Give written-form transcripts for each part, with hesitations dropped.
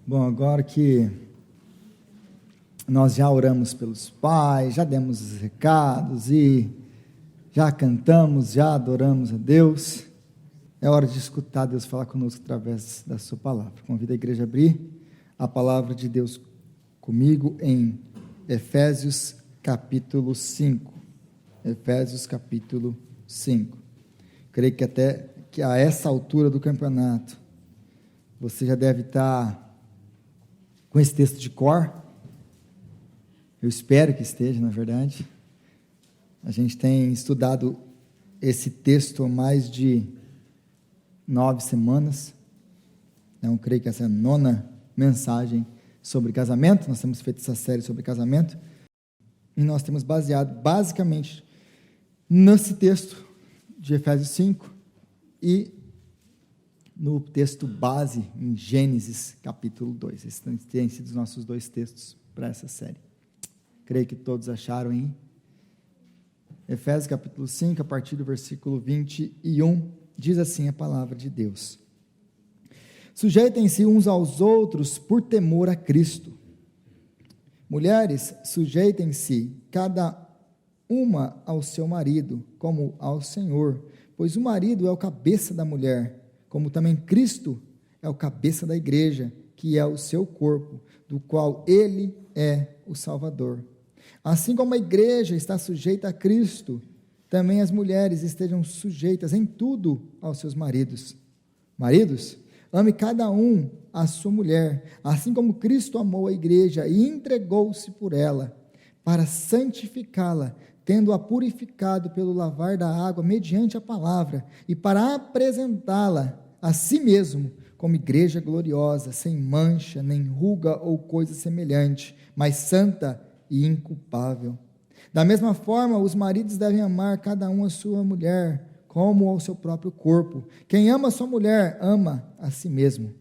Bom, agora que nós já oramos pelos pais, já demos os recados e já cantamos, já adoramos a Deus, é hora de escutar Deus falar conosco através da sua palavra. Convido a igreja a abrir a palavra de Deus comigo em Efésios capítulo 5. Efésios capítulo 5. Creio que até que a essa altura do campeonato você já deve estar com esse texto de cor. Eu espero que esteja, na verdade. A gente tem estudado esse texto há mais de 9 semanas. Então, creio que essa é a 9ª mensagem sobre casamento. Nós temos feito essa série sobre casamento. E nós temos baseado basicamente nesse texto de Efésios 5 e no texto base em Gênesis capítulo 2. Esses têm sido os nossos 2 textos para essa série. Creio que todos acharam em Efésios capítulo 5, a partir do versículo 21, diz assim a palavra de Deus: Sujeitem-se uns aos outros por temor a Cristo. Mulheres, sujeitem-se cada uma ao seu marido, como ao Senhor, pois o marido é o cabeça da mulher, como também Cristo é o cabeça da igreja, que é o seu corpo, do qual ele é o Salvador. Assim como a igreja está sujeita a Cristo, também as mulheres estejam sujeitas em tudo aos seus maridos. Maridos, ame cada um a sua mulher, assim como Cristo amou a igreja e entregou-se por ela, para santificá-la, tendo-a purificado pelo lavar da água mediante a palavra, e para apresentá-la a si mesmo como igreja gloriosa, sem mancha, nem ruga ou coisa semelhante, mas santa e inculpável. Da mesma forma, os maridos devem amar cada um a sua mulher, como ao seu próprio corpo. Quem ama a sua mulher, ama a si mesmo.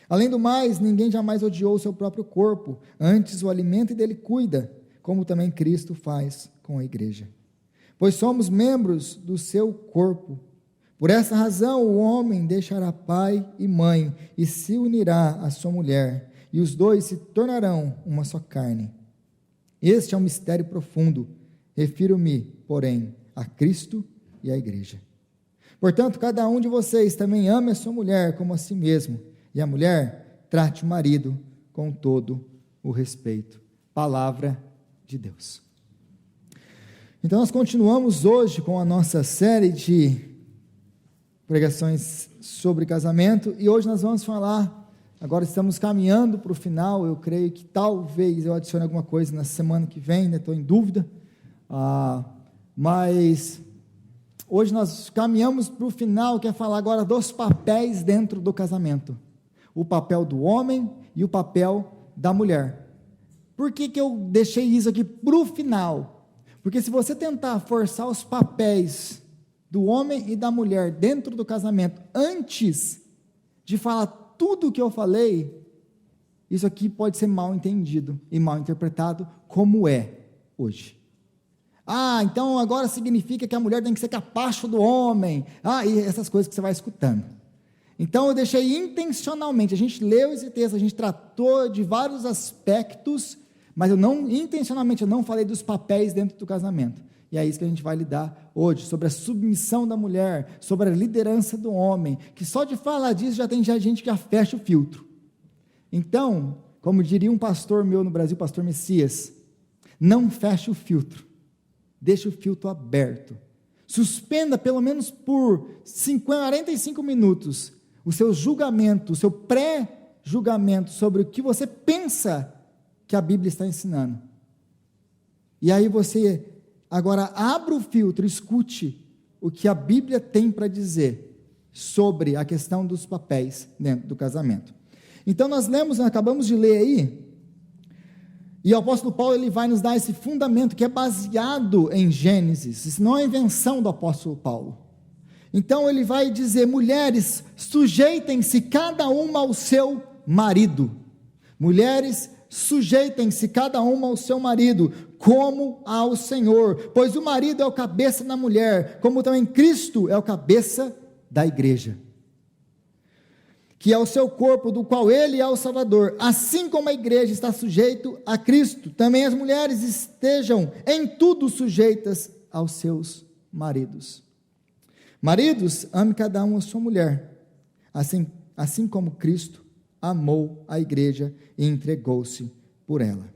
Além do mais, ninguém jamais odiou o seu próprio corpo, antes o alimenta e dele cuida, como também Cristo faz com a igreja. Pois somos membros do seu corpo. Por essa razão, o homem deixará pai e mãe e se unirá à sua mulher, e os dois se tornarão uma só carne. Este é um mistério profundo. Refiro-me, porém, a Cristo e à igreja. Portanto, cada um de vocês também ame a sua mulher como a si mesmo, e a mulher trate o marido com todo o respeito. Palavra de Deus. Então, nós continuamos hoje com a nossa série de pregações sobre casamento, e hoje nós vamos falar, agora estamos caminhando para o final, eu creio que talvez eu adicione alguma coisa na semana que vem, ainda estou em dúvida, mas hoje nós caminhamos para o final, que é falar agora dos papéis dentro do casamento, o papel do homem e o papel da mulher. Por que eu deixei isso aqui para o final? Porque se você tentar forçar os papéis do homem e da mulher dentro do casamento, antes de falar tudo o que eu falei, isso aqui pode ser mal entendido e mal interpretado, como é hoje. Então agora significa que a mulher tem que ser capacho do homem, e essas coisas que você vai escutando. Então eu deixei intencionalmente, a gente leu esse texto, a gente tratou de vários aspectos, mas intencionalmente eu não falei dos papéis dentro do casamento, e é isso que a gente vai lidar hoje, sobre a submissão da mulher, sobre a liderança do homem, que só de falar disso já tem gente que já fecha o filtro. Então, como diria um pastor meu no Brasil, pastor Messias, não feche o filtro, deixe o filtro aberto, suspenda pelo menos por 45 minutos o seu julgamento, o seu pré-julgamento sobre o que você pensa que a Bíblia está ensinando, e aí você agora abra o filtro, escute o que a Bíblia tem para dizer sobre a questão dos papéis dentro do casamento. Então nós acabamos de ler aí, e o apóstolo Paulo ele vai nos dar esse fundamento que é baseado em Gênesis, isso não é invenção do apóstolo Paulo. Então ele vai dizer: mulheres, sujeitem-se cada uma ao seu marido. Mulheres, sujeitem-se cada uma ao seu marido, como ao Senhor, pois o marido é o cabeça da mulher, como também Cristo é o cabeça da igreja. que é o seu corpo, do qual ele é o Salvador. Assim como a igreja está sujeita a Cristo, também as mulheres estejam em tudo sujeitas aos seus maridos. Maridos, ame cada um a sua mulher, assim como Cristo amou a igreja e entregou-se por ela.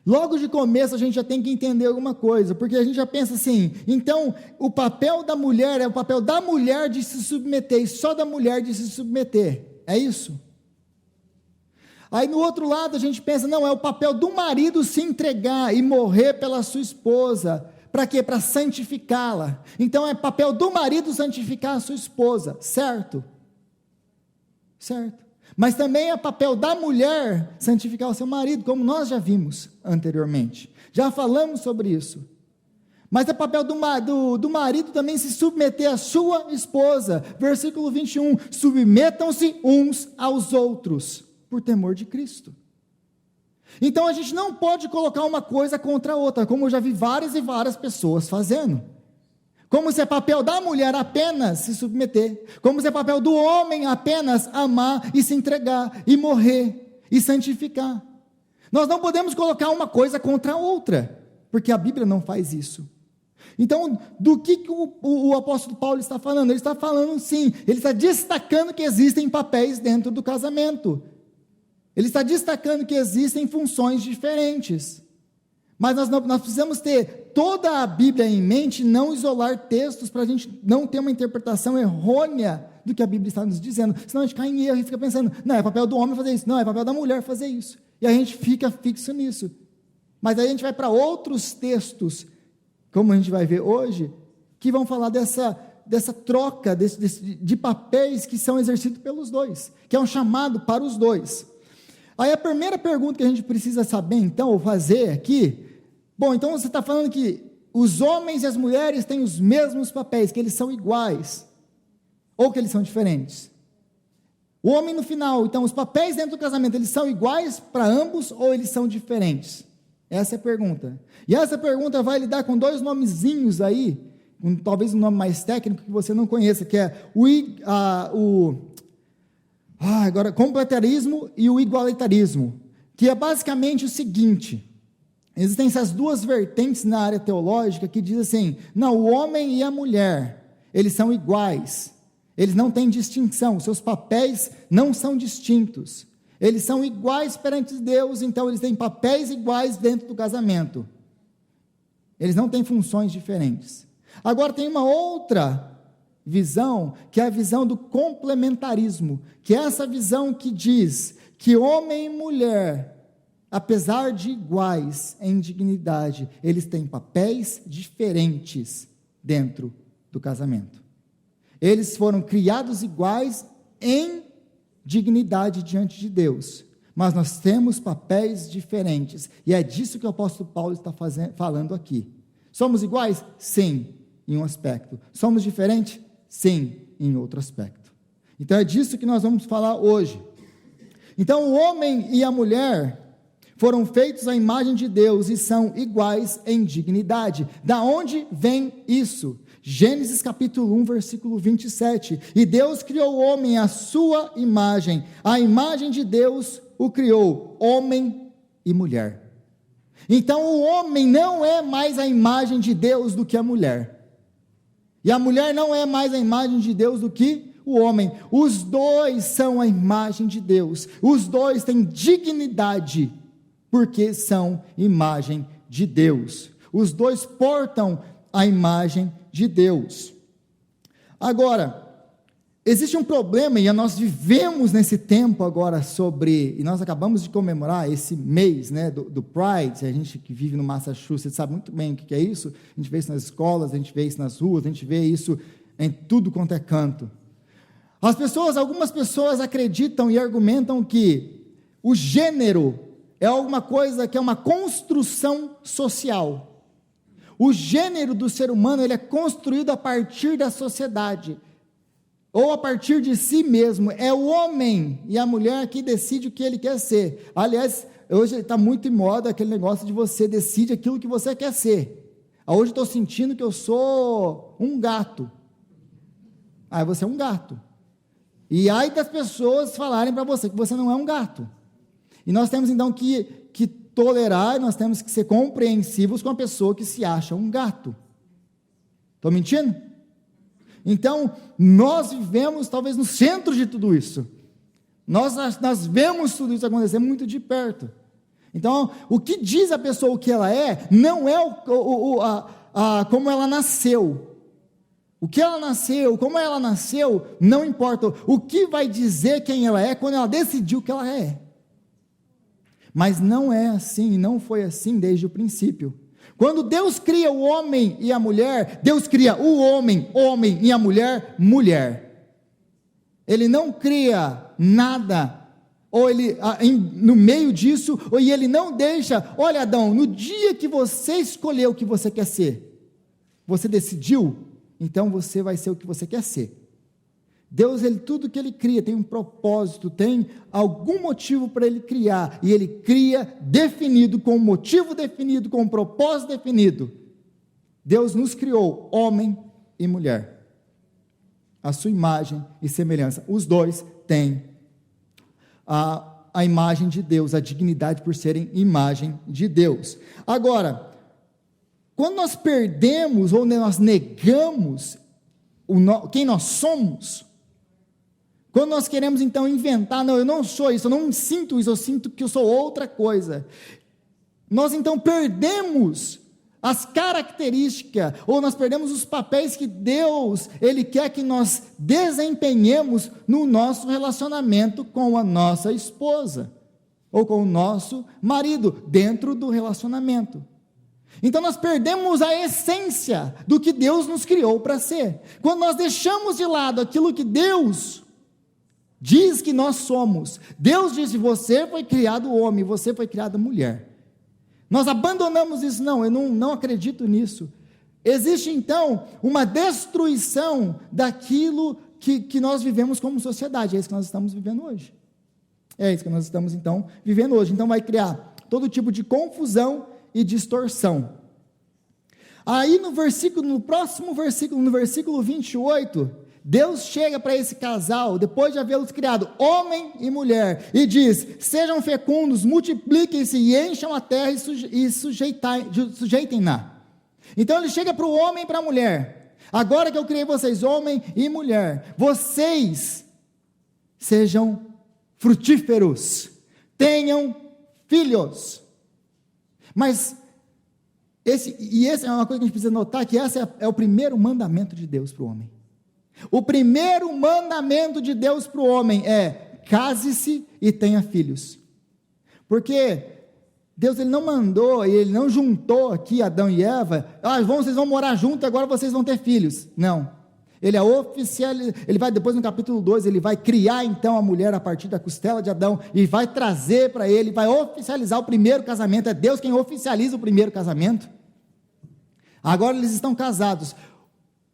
Logo de começo a gente já tem que entender alguma coisa, porque a gente já pensa assim, então o papel da mulher é o papel da mulher de se submeter, e só da mulher de se submeter, é isso? Aí no outro lado a gente pensa, não, é o papel do marido se entregar e morrer pela sua esposa, para quê? Para santificá-la. Então é papel do marido santificar a sua esposa, certo? Certo. Mas também é papel da mulher santificar o seu marido, como nós já vimos anteriormente. Já falamos sobre isso. Mas é papel do marido também se submeter à sua esposa. Versículo 21, submetam-se uns aos outros, por temor de Cristo. Então a gente não pode colocar uma coisa contra a outra, como eu já vi várias e várias pessoas fazendo. Como se é papel da mulher apenas se submeter, como se é papel do homem apenas amar e se entregar, e morrer, e santificar. Nós não podemos colocar uma coisa contra a outra, porque a Bíblia não faz isso. Então, do que o apóstolo Paulo está falando? Ele está falando sim, ele está destacando que existem papéis dentro do casamento. Ele está destacando que existem funções diferentes. Mas nós precisamos ter toda a Bíblia em mente, não isolar textos para a gente não ter uma interpretação errônea do que a Bíblia está nos dizendo. Senão a gente cai em erro e fica pensando, não, é papel do homem fazer isso, não, é papel da mulher fazer isso. E a gente fica fixo nisso. Mas aí a gente vai para outros textos, como a gente vai ver hoje, que vão falar dessa troca de papéis que são exercidos pelos dois, que é um chamado para os dois. Aí a primeira pergunta que a gente precisa saber então, ou fazer aqui, bom, então você está falando que os homens e as mulheres têm os mesmos papéis, que eles são iguais, ou que eles são diferentes? O homem no final, então os papéis dentro do casamento, eles são iguais para ambos, ou eles são diferentes? Essa é a pergunta. E essa pergunta vai lidar com dois nomezinhos aí, talvez um nome mais técnico que você não conheça, que é complementarismo e o igualitarismo, que é basicamente o seguinte: existem essas duas vertentes na área teológica que dizem assim, não, o homem e a mulher, eles são iguais, eles não têm distinção, seus papéis não são distintos, eles são iguais perante Deus, então eles têm papéis iguais dentro do casamento, eles não têm funções diferentes. Agora tem uma outra visão, que é a visão do complementarismo, que é essa visão que diz que homem e mulher, apesar de iguais em dignidade, eles têm papéis diferentes dentro do casamento. Eles foram criados iguais em dignidade diante de Deus, mas nós temos papéis diferentes, e é disso que o apóstolo Paulo está falando aqui. Somos iguais? Sim, em um aspecto. Somos diferentes? Sim, em outro aspecto. Então é disso que nós vamos falar hoje. Então o homem e a mulher foram feitos à imagem de Deus e são iguais em dignidade. Da onde vem isso? Gênesis capítulo 1, versículo 27. E Deus criou o homem à sua imagem, a imagem de Deus o criou, homem e mulher. Então o homem não é mais a imagem de Deus do que a mulher. E a mulher não é mais a imagem de Deus do que o homem. Os dois são a imagem de Deus. Os dois têm dignidade, porque são imagem de Deus. Os dois portam a imagem de Deus. Agora, existe um problema, e nós vivemos nesse tempo agora e nós acabamos de comemorar esse mês, né, do Pride. A gente que vive no Massachusetts sabe muito bem o que é isso. A gente vê isso nas escolas, a gente vê isso nas ruas, a gente vê isso em tudo quanto é canto. Algumas pessoas acreditam e argumentam que o gênero é alguma coisa que é uma construção social. O gênero do ser humano, ele é construído a partir da sociedade, ou a partir de si mesmo. É o homem e a mulher que decide o que ele quer ser. Aliás, hoje está muito em moda aquele negócio de você decide aquilo que você quer ser. Hoje estou sentindo que eu sou um gato. Você é um gato. E ai das pessoas falarem para você que você não é um gato. E nós temos então que tolerar, nós temos que ser compreensivos com a pessoa que se acha um gato. Estou mentindo? Então, nós vivemos talvez no centro de tudo isso. Nós vemos tudo isso acontecer muito de perto. Então, o que diz a pessoa o que ela é, não é como ela nasceu. O que ela nasceu, como ela nasceu, não importa. O que vai dizer quem ela é quando ela decidiu que ela é. Mas não é assim, não foi assim desde o princípio. Quando Deus cria o homem e a mulher, Deus cria o homem, e a mulher, mulher. Ele não cria nada, ou ele, no meio disso, e ele não deixa, olha Adão, no dia que você escolheu o que você quer ser, você decidiu, então você vai ser o que você quer ser. Deus, tudo que ele cria tem um propósito, tem algum motivo para ele criar, e ele cria definido, com um motivo definido, com um propósito definido. Deus nos criou, homem e mulher, a sua imagem e semelhança. Os dois têm a imagem de Deus, a dignidade por serem imagem de Deus. Agora, quando nós perdemos, ou nós negamos quem nós somos, quando nós queremos então inventar, não, eu não sou isso, eu não sinto isso, eu sinto que eu sou outra coisa, nós então perdemos as características, ou nós perdemos os papéis que Deus, Ele quer que nós desempenhemos no nosso relacionamento com a nossa esposa, ou com o nosso marido, dentro do relacionamento. Então nós perdemos a essência do que Deus nos criou para ser. Quando nós deixamos de lado aquilo que Deus diz que nós somos, Deus diz que você foi criado homem, você foi criada mulher. Nós abandonamos isso, não, eu não acredito nisso. Existe então uma destruição daquilo que nós vivemos como sociedade, é isso que nós estamos vivendo hoje. É isso que nós estamos então vivendo hoje. Então vai criar todo tipo de confusão e distorção. Aí no próximo versículo, no versículo 28, Deus chega para esse casal, depois de havê-los criado, homem e mulher, e diz: sejam fecundos, multipliquem-se e encham a terra e sujeitem-na. Então ele chega para o homem e para a mulher: agora que eu criei vocês, homem e mulher, vocês sejam frutíferos, tenham filhos. Mas essa é uma coisa que a gente precisa notar, que esse é o primeiro mandamento de Deus para o homem. O primeiro mandamento de Deus para o homem é: case-se e tenha filhos. Porque Deus, Ele não mandou, Ele não juntou aqui Adão e Eva, vocês vão morar juntos, agora vocês vão ter filhos. Não. Ele é oficial, ele vai depois no capítulo 2, ele vai criar então a mulher a partir da costela de Adão, e vai trazer para ele, vai oficializar o primeiro casamento. É Deus quem oficializa o primeiro casamento. Agora eles estão casados.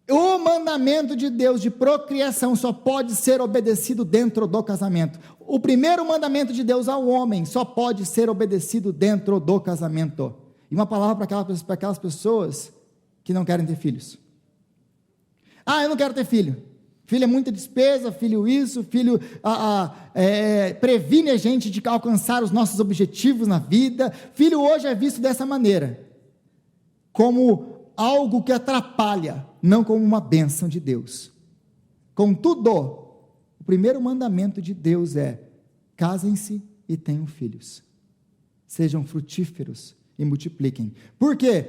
O mandamento de Deus de procriação só pode ser obedecido dentro do casamento. O primeiro mandamento de Deus ao homem só pode ser obedecido dentro do casamento. E uma palavra para aquelas pessoas que não querem ter filhos. Eu não quero ter filho. Filho é muita despesa, filho isso, filho previne a gente de alcançar os nossos objetivos na vida. Filho hoje é visto dessa maneira, como algo que atrapalha, não como uma bênção de Deus. Contudo, o primeiro mandamento de Deus é: casem-se e tenham filhos, sejam frutíferos e multipliquem. Por quê?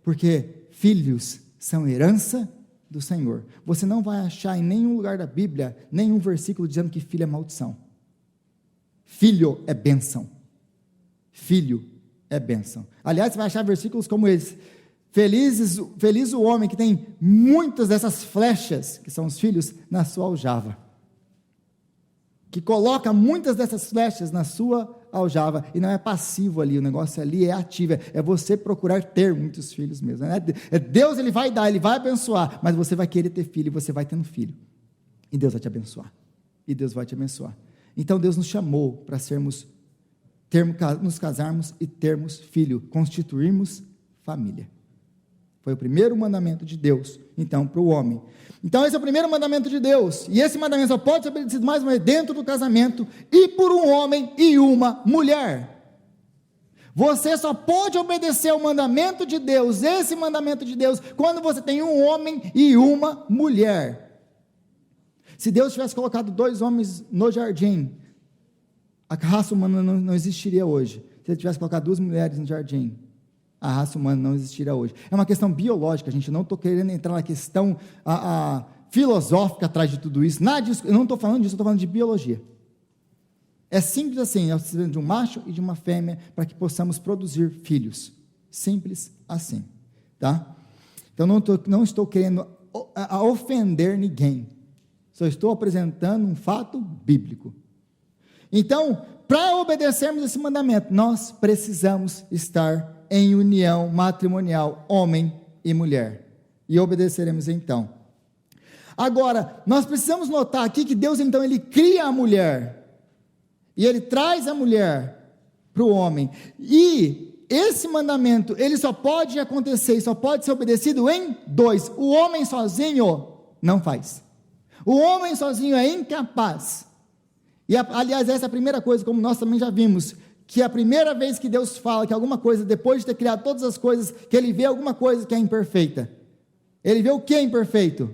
Porque filhos são herança do Senhor. Você não vai achar em nenhum lugar da Bíblia nenhum versículo dizendo que filho é maldição. Filho é bênção. Filho é bênção. Aliás, você vai achar versículos como esse: feliz o homem que tem muitas dessas flechas, que são os filhos, na sua aljava. Que coloca muitas dessas flechas na sua aljava, e não é passivo ali, o negócio ali é ativo, é você procurar ter muitos filhos mesmo. É Deus, Ele vai dar, Ele vai abençoar, mas você vai querer ter filho, e você vai tendo filho, e Deus vai te abençoar, Então Deus nos chamou para nos casarmos e termos filho, constituirmos família. Foi o primeiro mandamento de Deus, então, para o homem. Então, esse é o primeiro mandamento de Deus, e esse mandamento só pode ser obedecido mais uma vez dentro do casamento, e por um homem e uma mulher. Você só pode obedecer o mandamento de Deus, esse mandamento de Deus, quando você tem um homem e uma mulher. Se Deus tivesse colocado 2 homens no jardim, a raça humana não existiria hoje. Se Ele tivesse colocado 2 mulheres no jardim, a raça humana não existiria hoje. É uma questão biológica, gente. Eu não estou querendo entrar na questão filosófica atrás de tudo isso. Nada disso, eu não estou falando disso, eu estou falando de biologia. É simples assim, é o de um macho e de uma fêmea, para que possamos produzir filhos. Simples assim, tá? Então, não estou querendo ofender ninguém. Só estou apresentando um fato bíblico. Então, para obedecermos esse mandamento, nós precisamos estar em união matrimonial, homem e mulher. E obedeceremos então. Agora, nós precisamos notar aqui que Deus, então, Ele cria a mulher. E Ele traz a mulher para o homem. E esse mandamento, ele só pode acontecer, só pode ser obedecido em 2. O homem sozinho não faz. O homem sozinho é incapaz. E, aliás, essa é a primeira coisa, como nós também já vimos, que a primeira vez que Deus fala que alguma coisa, depois de ter criado todas as coisas, que Ele vê alguma coisa que é imperfeita. Ele vê o que é imperfeito?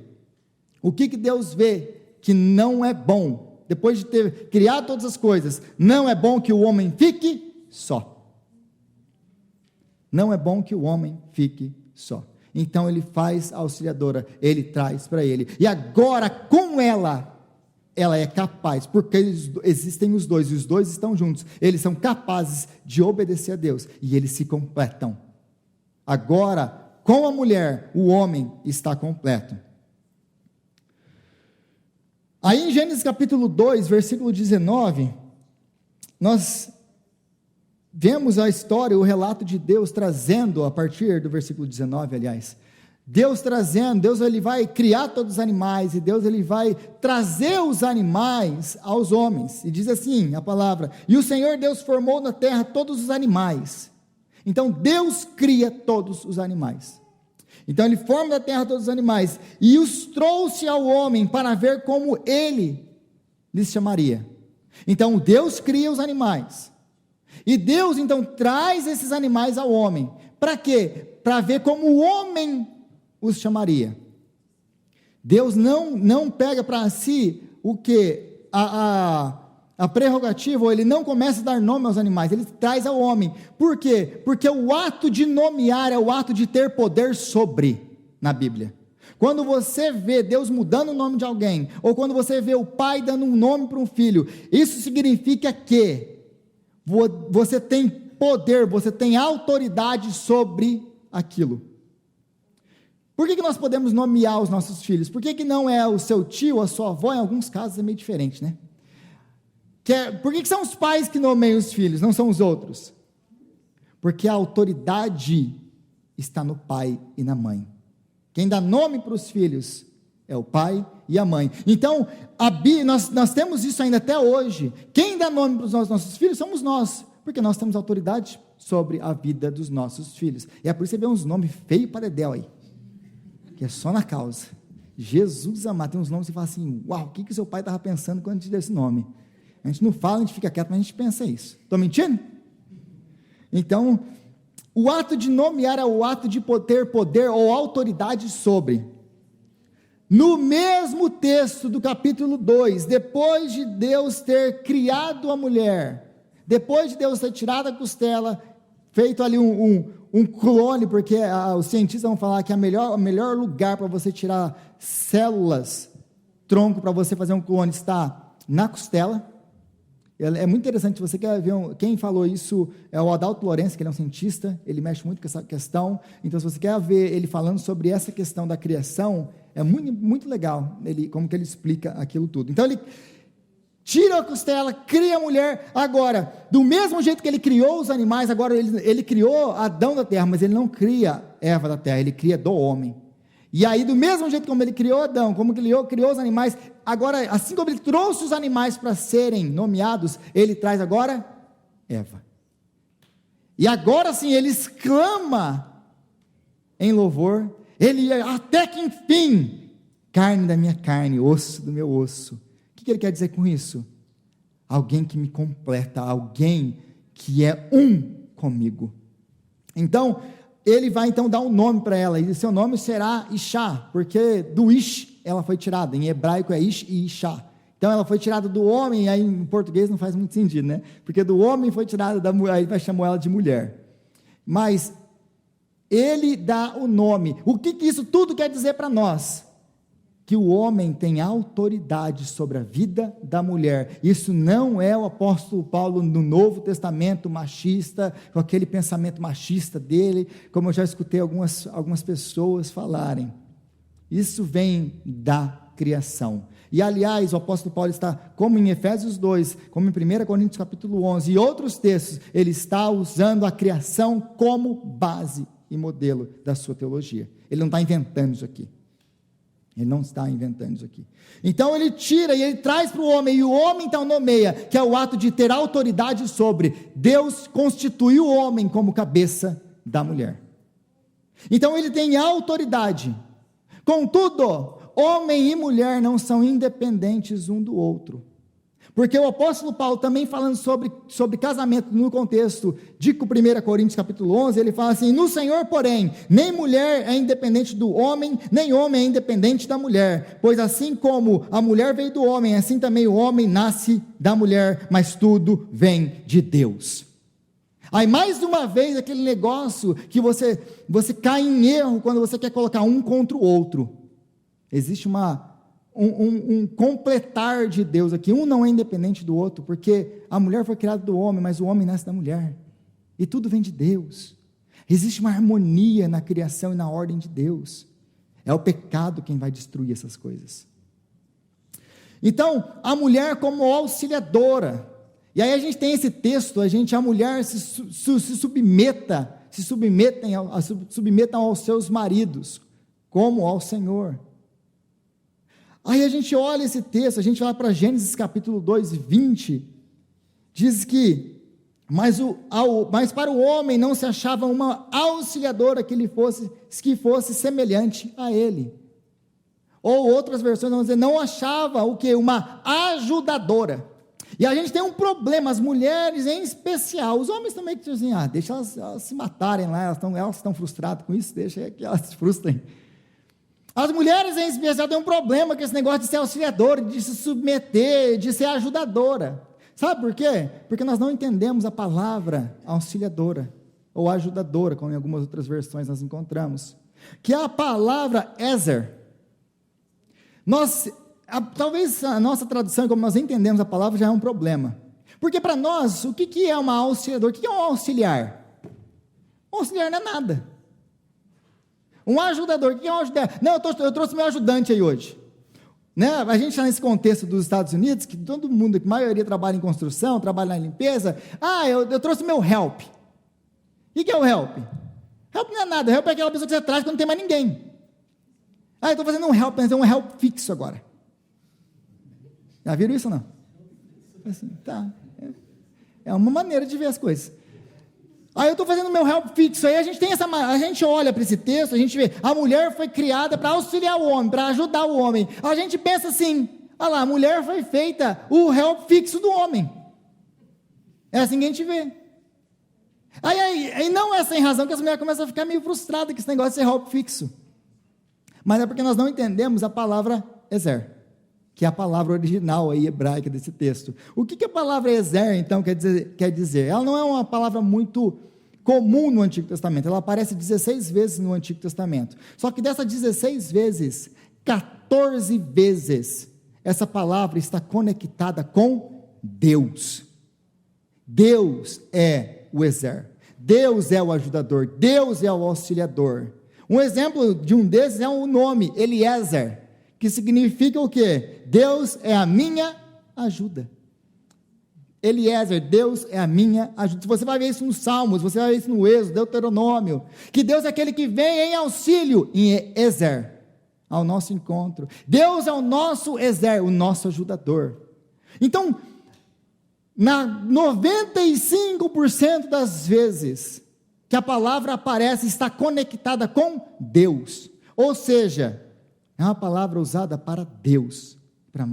O que Deus vê que não é bom? Depois de ter criado todas as coisas, não é bom que o homem fique só. Não é bom que o homem fique só. Então Ele faz a auxiliadora, Ele traz para ele. E agora com ela é capaz, porque existem os dois, e os dois estão juntos, eles são capazes de obedecer a Deus, e eles se completam. Agora, com a mulher, o homem está completo. Aí em Gênesis capítulo 2, versículo 19, nós vemos a história, o relato de Deus trazendo, a partir do versículo 19, aliás, Deus ele vai criar todos os animais, e Deus ele vai trazer os animais aos homens, e diz assim a palavra: e o Senhor Deus formou na terra todos os animais. Então Deus cria todos os animais. Então Ele forma da terra todos os animais, e os trouxe ao homem para ver como Ele lhes chamaria. Então Deus cria os animais, e Deus então traz esses animais ao homem. Para quê? Para ver como o homem os chamaria. Deus não pega para si o que? A prerrogativa, ou Ele não começa a dar nome aos animais, Ele traz ao homem. Por quê? Porque o ato de nomear é o ato de ter poder sobre, na Bíblia. Quando você vê Deus mudando o nome de alguém, ou quando você vê o pai dando um nome para um filho, isso significa que você tem poder, você tem autoridade sobre aquilo. Por que nós podemos nomear os nossos filhos? Por que não é o seu tio, a sua avó? Em alguns casos é meio diferente, né? Por que são os pais que nomeiam os filhos, não são os outros? Porque a autoridade está no pai e na mãe. Quem dá nome para os filhos é o pai e a mãe. Então, nós temos isso ainda até hoje. Quem dá nome para os nossos filhos somos nós, porque nós temos autoridade sobre a vida dos nossos filhos. E é por isso que você vê uns nomes feios para dedéu aí, que é só na causa. Jesus amado, tem uns nomes que você fala assim: uau, o que seu pai estava pensando quando te deu esse nome? A gente não fala, a gente fica quieto, mas a gente pensa isso. Estou mentindo? Então, o ato de nomear é o ato de ter poder ou autoridade sobre. No mesmo texto do capítulo 2, depois de Deus ter criado a mulher, depois de Deus ter tirado a costela, feito ali um clone, porque os cientistas vão falar que o melhor lugar para você tirar células, tronco, para você fazer um clone, está na costela. É muito interessante. Se você quer ver, quem falou isso é o Adalto Lourenço, que ele é um cientista, ele mexe muito com essa questão. Então, se você quer ver ele falando sobre essa questão da criação, é muito, muito legal, como que ele explica aquilo tudo. Então, ele tira a costela, cria a mulher. Agora, do mesmo jeito que ele criou os animais, agora ele criou Adão da terra, mas ele não cria Eva da terra, ele cria do homem. E aí, do mesmo jeito como ele criou Adão, como criou os animais, agora, assim como ele trouxe os animais para serem nomeados, ele traz agora Eva. E agora sim, ele exclama em louvor, ele até que enfim, carne da minha carne, osso do meu osso. O que ele quer dizer com isso? Alguém que me completa, alguém que é um comigo. Então, ele vai então dar um nome para ela, e seu nome será Ishá, porque do Ish ela foi tirada, em hebraico é Ish e Ishá. Então ela foi tirada do homem, aí em português não faz muito sentido, né? Porque do homem foi tirada da mulher, aí vai chamar ela de mulher. Mas ele dá o nome. O que isso tudo quer dizer para nós? Que o homem tem autoridade sobre a vida da mulher. Isso não é o apóstolo Paulo no Novo Testamento machista, com aquele pensamento machista dele, como eu já escutei algumas pessoas falarem. Isso vem da criação. E aliás, o apóstolo Paulo está, como em Efésios 2, como em 1 Coríntios capítulo 11 e outros textos, ele está usando a criação como base e modelo da sua teologia. Ele não está inventando isso aqui. Ele não está inventando isso aqui. Então ele tira e ele traz para o homem, e o homem então nomeia, que é o ato de ter autoridade sobre. Deus constituiu o homem como cabeça da mulher. Então ele tem autoridade. Contudo, homem e mulher não são independentes um do outro. Porque o apóstolo Paulo, também falando sobre casamento no contexto de 1 Coríntios capítulo 11, ele fala assim: no Senhor, porém, nem mulher é independente do homem, nem homem é independente da mulher, pois assim como a mulher veio do homem, assim também o homem nasce da mulher, mas tudo vem de Deus. Aí mais uma vez aquele negócio que você cai em erro quando você quer colocar um contra o outro. Existe um completar de Deus aqui, um não é independente do outro, porque a mulher foi criada do homem, mas o homem nasce da mulher, e tudo vem de Deus. Existe uma harmonia na criação e na ordem de Deus. É o pecado quem vai destruir essas coisas. Então, a mulher como auxiliadora, e aí a gente tem esse texto, a mulher se submetam aos seus maridos, como ao Senhor. Aí a gente olha esse texto, a gente vai para Gênesis capítulo 2, 20, diz que, mas para o homem não se achava uma auxiliadora que fosse semelhante a ele. Ou outras versões vão dizer, não achava o quê? Uma ajudadora. E a gente tem um problema, as mulheres em especial, os homens também que dizem assim, deixa elas se matarem lá, elas estão frustradas com isso, deixa que elas se frustrem. As mulheres em especial têm um problema com esse negócio de ser auxiliadora, de se submeter, de ser ajudadora. Sabe por quê? Porque nós não entendemos a palavra auxiliadora, ou ajudadora, como em algumas outras versões nós encontramos, que é a palavra Ezer. Talvez a nossa tradução, como nós entendemos a palavra, já é um problema. Porque para nós, o que é uma auxiliadora? O que é um auxiliar? Um auxiliar não é nada. Um ajudador, o que é um ajudador? Não, eu trouxe meu ajudante aí hoje. Né? A gente está nesse contexto dos Estados Unidos, que todo mundo, a maioria trabalha em construção, trabalha na limpeza. Eu trouxe meu help. O que é o help? Help não é nada, help é aquela pessoa que você traz quando não tem mais ninguém. Eu estou fazendo um help, mas é um help fixo agora. Já viram isso ou não? Assim, tá. É uma maneira de ver as coisas. Aí eu estou fazendo o meu help fixo, aí a gente olha para esse texto, a gente vê, a mulher foi criada para auxiliar o homem, para ajudar o homem, a gente pensa assim, olha lá, a mulher foi feita o help fixo do homem, é assim que a gente vê, aí não é sem razão que as mulheres começam a ficar meio frustradas com esse negócio de ser help fixo, mas é porque nós não entendemos a palavra Ezer, que é a palavra original aí, hebraica desse texto. O que a palavra Ezer, então, quer dizer? Ela não é uma palavra muito comum no Antigo Testamento, ela aparece 16 vezes no Antigo Testamento, só que dessas 16 vezes, 14 vezes, essa palavra está conectada com Deus. Deus é o Ezer, Deus é o ajudador, Deus é o auxiliador. Um exemplo de um desses é o nome, Eliezer, que significa o quê? Deus é a minha ajuda. Eliezer, Deus é a minha ajuda. Você vai ver isso nos Salmos, você vai ver isso no Êxodo, Deuteronômio, que Deus é aquele que vem em auxílio, em Ezer, ao nosso encontro. Deus é o nosso Ezer, o nosso ajudador. Então, 95% das vezes, que a palavra aparece está conectada com Deus. Ou seja, é uma palavra usada para Deus, para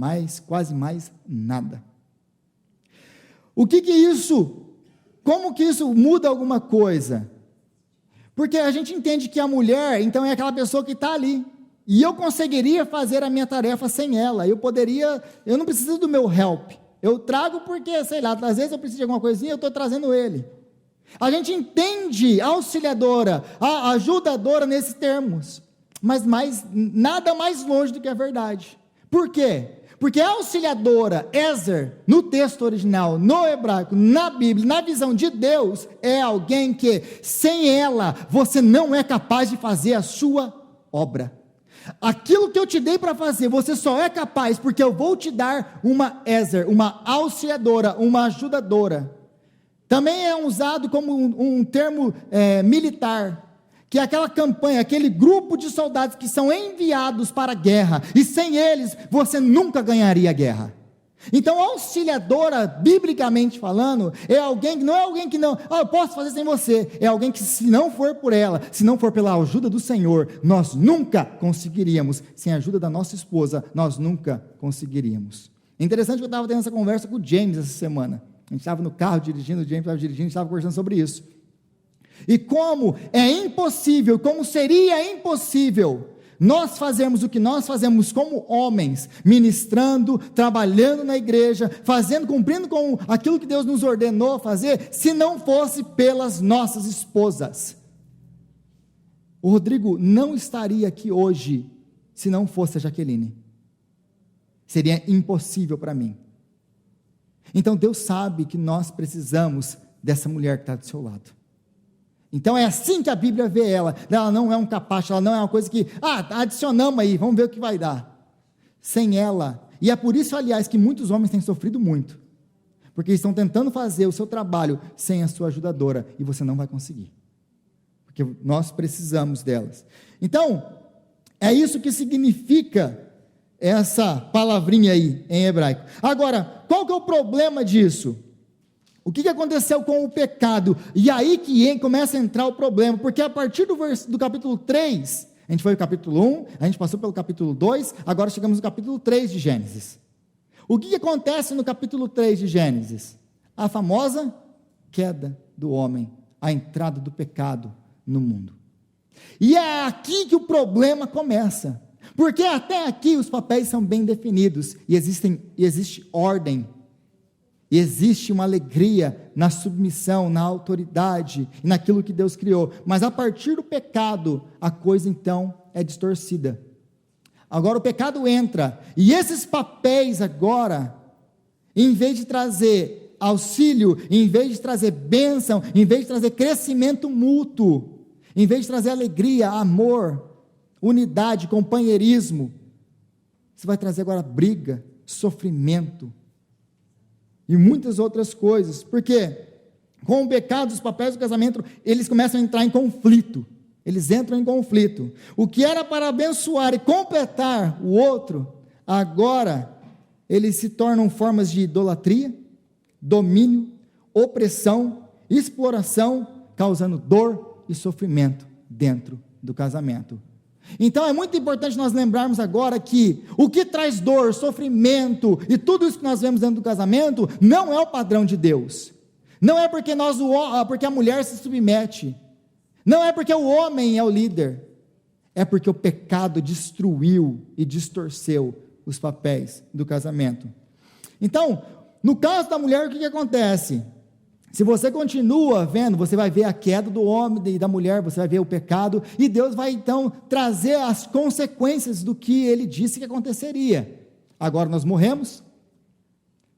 quase mais nada. Como que isso muda alguma coisa? Porque a gente entende que a mulher, então, é aquela pessoa que está ali, e eu conseguiria fazer a minha tarefa sem ela, eu não preciso do meu help, eu trago porque, sei lá, às vezes eu preciso de alguma coisinha, eu estou trazendo ele. A gente entende auxiliadora, ajudadora nesses termos, mas nada mais longe do que a verdade. Por quê? Porque a auxiliadora, Ezer, no texto original, no hebraico, na Bíblia, na visão de Deus, é alguém que, sem ela, você não é capaz de fazer a sua obra. Aquilo que eu te dei para fazer, você só é capaz porque eu vou te dar uma Ezer, uma auxiliadora, uma ajudadora. Também é usado como um termo militar, que é aquela campanha, aquele grupo de soldados que são enviados para a guerra, e sem eles você nunca ganharia a guerra. Então, auxiliadora, biblicamente falando, é alguém que não é alguém que eu posso fazer sem você, é alguém que, se não for por ela, se não for pela ajuda do Senhor, nós nunca conseguiríamos. Sem a ajuda da nossa esposa, nós nunca conseguiríamos. É interessante que eu estava tendo essa conversa com o James essa semana. A gente estava no carro dirigindo, o James estava dirigindo, a gente estava conversando sobre isso. E como é impossível, como seria impossível nós fazermos o que nós fazemos como homens, ministrando, trabalhando na igreja, cumprindo com aquilo que Deus nos ordenou a fazer, se não fosse pelas nossas esposas. O Rodrigo não estaria aqui hoje, se não fosse a Jaqueline. Seria impossível para mim. Então Deus sabe que nós precisamos dessa mulher que está do seu lado. Então é assim que a Bíblia vê ela. Ela não é um capacho, ela não é uma coisa que, adicionamos aí, vamos ver o que vai dar. Sem ela, e é por isso, aliás, que muitos homens têm sofrido muito, porque estão tentando fazer o seu trabalho sem a sua ajudadora, e você não vai conseguir, porque nós precisamos delas. Então, é isso que significa essa palavrinha aí em hebraico. Agora, qual que é o problema disso? O que aconteceu com o pecado? E aí que começa a entrar o problema, porque a partir do capítulo 3, a gente foi no capítulo 1, a gente passou pelo capítulo 2, agora chegamos no capítulo 3 de Gênesis. O que acontece no capítulo 3 de Gênesis? A famosa queda do homem, a entrada do pecado no mundo. E é aqui que o problema começa, porque até aqui os papéis são bem definidos, e existe ordem, e existe uma alegria na submissão, na autoridade, e naquilo que Deus criou, mas a partir do pecado, a coisa então é distorcida. Agora o pecado entra, e esses papéis agora, em vez de trazer auxílio, em vez de trazer bênção, em vez de trazer crescimento mútuo, em vez de trazer alegria, amor, unidade, companheirismo, você vai trazer agora briga, sofrimento, e muitas outras coisas, porque com o pecado, os papéis do casamento, eles começam a entrar em conflito, eles entram em conflito, o que era para abençoar e completar o outro, agora, eles se tornam formas de idolatria, domínio, opressão, exploração, causando dor e sofrimento dentro do casamento. Então é muito importante nós lembrarmos agora que o que traz dor, sofrimento e tudo isso que nós vemos dentro do casamento não é o padrão de Deus. Não é porque a mulher se submete, não é porque o homem é o líder, é porque o pecado destruiu e distorceu os papéis do casamento. Então, no caso da mulher, o que acontece? Se você continua vendo, você vai ver a queda do homem e da mulher, você vai ver o pecado, e Deus vai então trazer as consequências do que Ele disse que aconteceria. Agora nós morremos,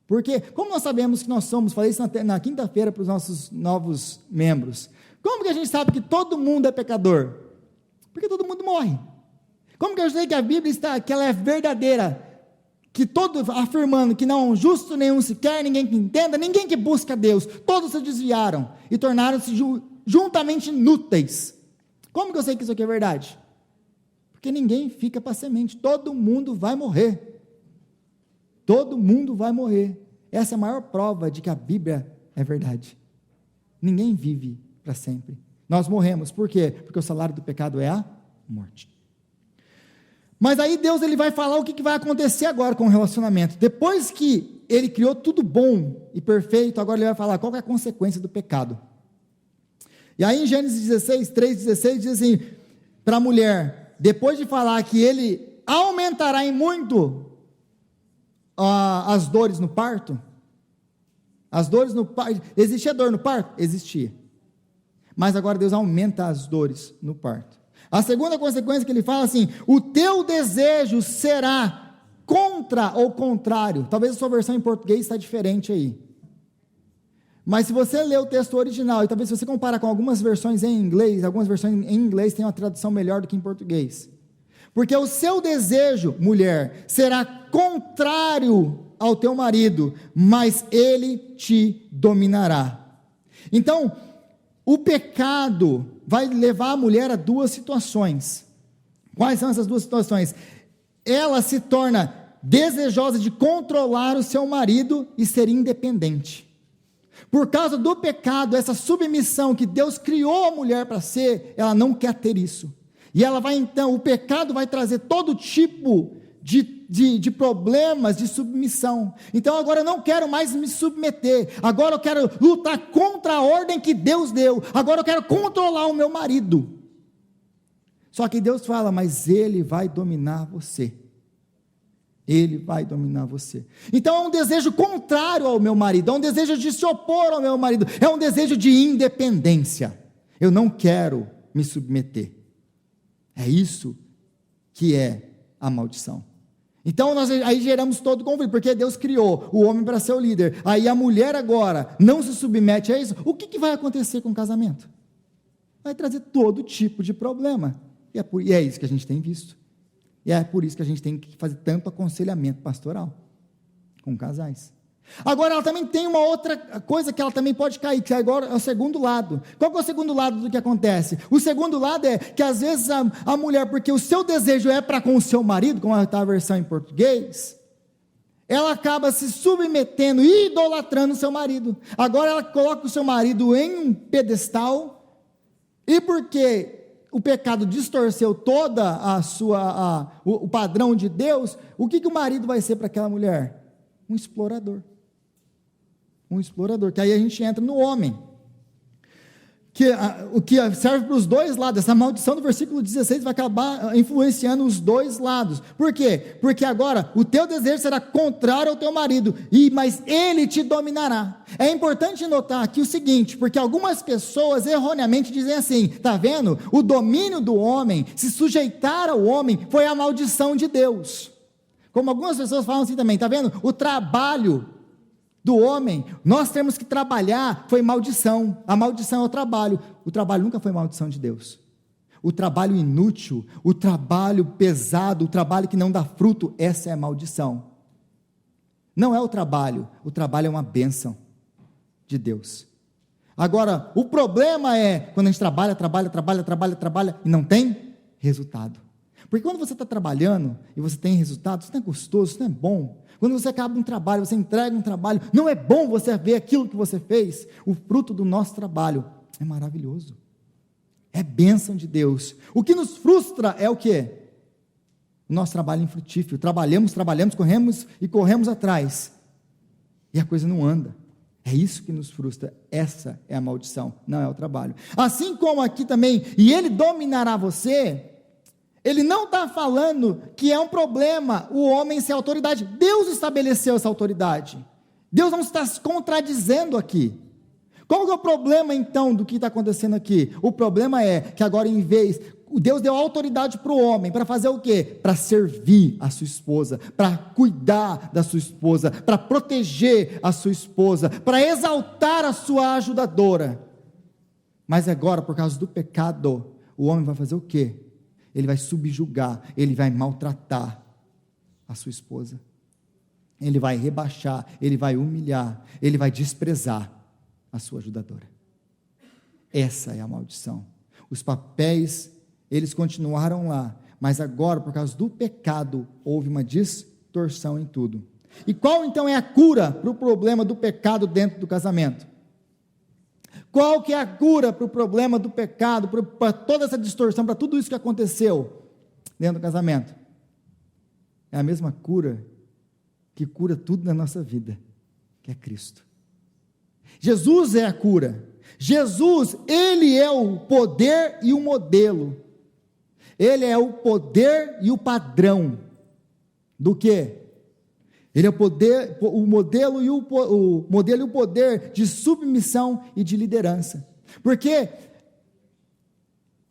porque como nós sabemos que nós somos, falei isso na quinta-feira para os nossos novos membros, como que a gente sabe que todo mundo é pecador? Porque todo mundo morre. Como que eu sei que a Bíblia que ela é verdadeira? Que todos afirmando que não há um justo nenhum sequer, ninguém que entenda, ninguém que busca Deus, todos se desviaram e tornaram-se juntamente inúteis. Como que eu sei que isso aqui é verdade? Porque ninguém fica para semente, todo mundo vai morrer. Todo mundo vai morrer. Essa é a maior prova de que a Bíblia é verdade. Ninguém vive para sempre. Nós morremos. Por quê? Porque o salário do pecado é a morte. Mas aí Deus ele vai falar o que vai acontecer agora com o relacionamento. Depois que ele criou tudo bom e perfeito, agora ele vai falar qual é a consequência do pecado. E aí em Gênesis 16, 3:16 diz assim, para a mulher, depois de falar que ele aumentará em muito as dores no parto, existia dor no parto? Existia. Mas agora Deus aumenta as dores no parto. A segunda consequência que ele fala assim, o teu desejo será contra ou contrário. Talvez a sua versão em português está diferente aí. Mas se você ler o texto original, e talvez se você comparar com algumas versões em inglês, algumas versões em inglês têm uma tradução melhor do que em português. Porque o seu desejo, mulher, será contrário ao teu marido, mas ele te dominará. Então, o pecado vai levar a mulher a duas situações. Quais são essas duas situações? Ela se torna desejosa de controlar o seu marido e ser independente. Por causa do pecado, essa submissão que Deus criou a mulher para ser, ela não quer ter isso. E ela vai então, o pecado vai trazer todo tipo de problemas de submissão. Então agora eu não quero mais me submeter, agora eu quero lutar contra a ordem que Deus deu, agora eu quero controlar o meu marido. Só que Deus fala, mas ele vai dominar você. Ele vai dominar você. Então é um desejo contrário ao meu marido, é um desejo de se opor ao meu marido, é um desejo de independência. Eu não quero me submeter. É isso que é a maldição. Então nós aí geramos todo o conflito, porque Deus criou o homem para ser o líder, aí a mulher agora não se submete a isso, o que vai acontecer com o casamento? Vai trazer todo tipo de problema, e é isso que a gente tem visto, e é por isso que a gente tem que fazer tanto aconselhamento pastoral, com casais. Agora ela também tem uma outra coisa que ela também pode cair, que agora é o segundo lado. Qual que é o segundo lado do que acontece? O segundo lado é que às vezes a mulher, porque o seu desejo é para com o seu marido, como está a versão em português, ela acaba se submetendo e idolatrando o seu marido. Agora ela coloca o seu marido em um pedestal, e porque o pecado distorceu toda o padrão de Deus, o que o marido vai ser para aquela mulher? Um explorador, que aí a gente entra no homem, o que serve para os dois lados. Essa maldição do versículo 16 vai acabar influenciando os dois lados. Por quê? Porque agora o teu desejo será contrário ao teu marido, mas ele te dominará. É importante notar aqui o seguinte, porque algumas pessoas erroneamente dizem assim, está vendo? O domínio do homem, se sujeitar ao homem, foi a maldição de Deus. Como algumas pessoas falam assim também, está vendo? O trabalho do homem, nós temos que trabalhar, foi maldição. A maldição é o trabalho nunca foi maldição de Deus. O trabalho inútil, o trabalho pesado, o trabalho que não dá fruto, essa é a maldição. Não é o trabalho é uma bênção de Deus. Agora, o problema é quando a gente trabalha e não tem resultado. Porque quando você está trabalhando e você tem resultado, isso não é gostoso, isso não é bom. Quando você acaba um trabalho, você entrega um trabalho, não é bom você ver aquilo que você fez. O fruto do nosso trabalho é maravilhoso. É bênção de Deus. O que nos frustra é o quê? O nosso trabalho infrutífero. Trabalhamos, corremos atrás. E a coisa não anda. É isso que nos frustra. Essa é a maldição, não é o trabalho. Assim como aqui também, e ele dominará você. Ele não está falando que é um problema o homem ser autoridade. Deus estabeleceu essa autoridade. Deus não está se contradizendo aqui. Qual é o problema então do que está acontecendo aqui? O problema é que agora Deus deu autoridade para o homem, para fazer o quê? Para servir a sua esposa, para cuidar da sua esposa, para proteger a sua esposa, para exaltar a sua ajudadora. Mas agora, por causa do pecado, o homem vai fazer o quê? Ele vai subjugar, ele vai maltratar a sua esposa, ele vai rebaixar, ele vai humilhar, ele vai desprezar a sua ajudadora. Essa é a maldição. Os papéis, eles continuaram lá, mas agora, por causa do pecado, houve uma distorção em tudo. E qual então é a cura para o problema do pecado dentro do casamento? Qual que é a cura para o problema do pecado, para toda essa distorção, para tudo isso que aconteceu dentro do casamento? É a mesma cura que cura tudo na nossa vida, que é Cristo. Jesus é a cura. Jesus, Ele é o poder e o modelo. Ele é o poder e o padrão. Do quê? Ele é o poder, o modelo e o poder de submissão e de liderança. Porque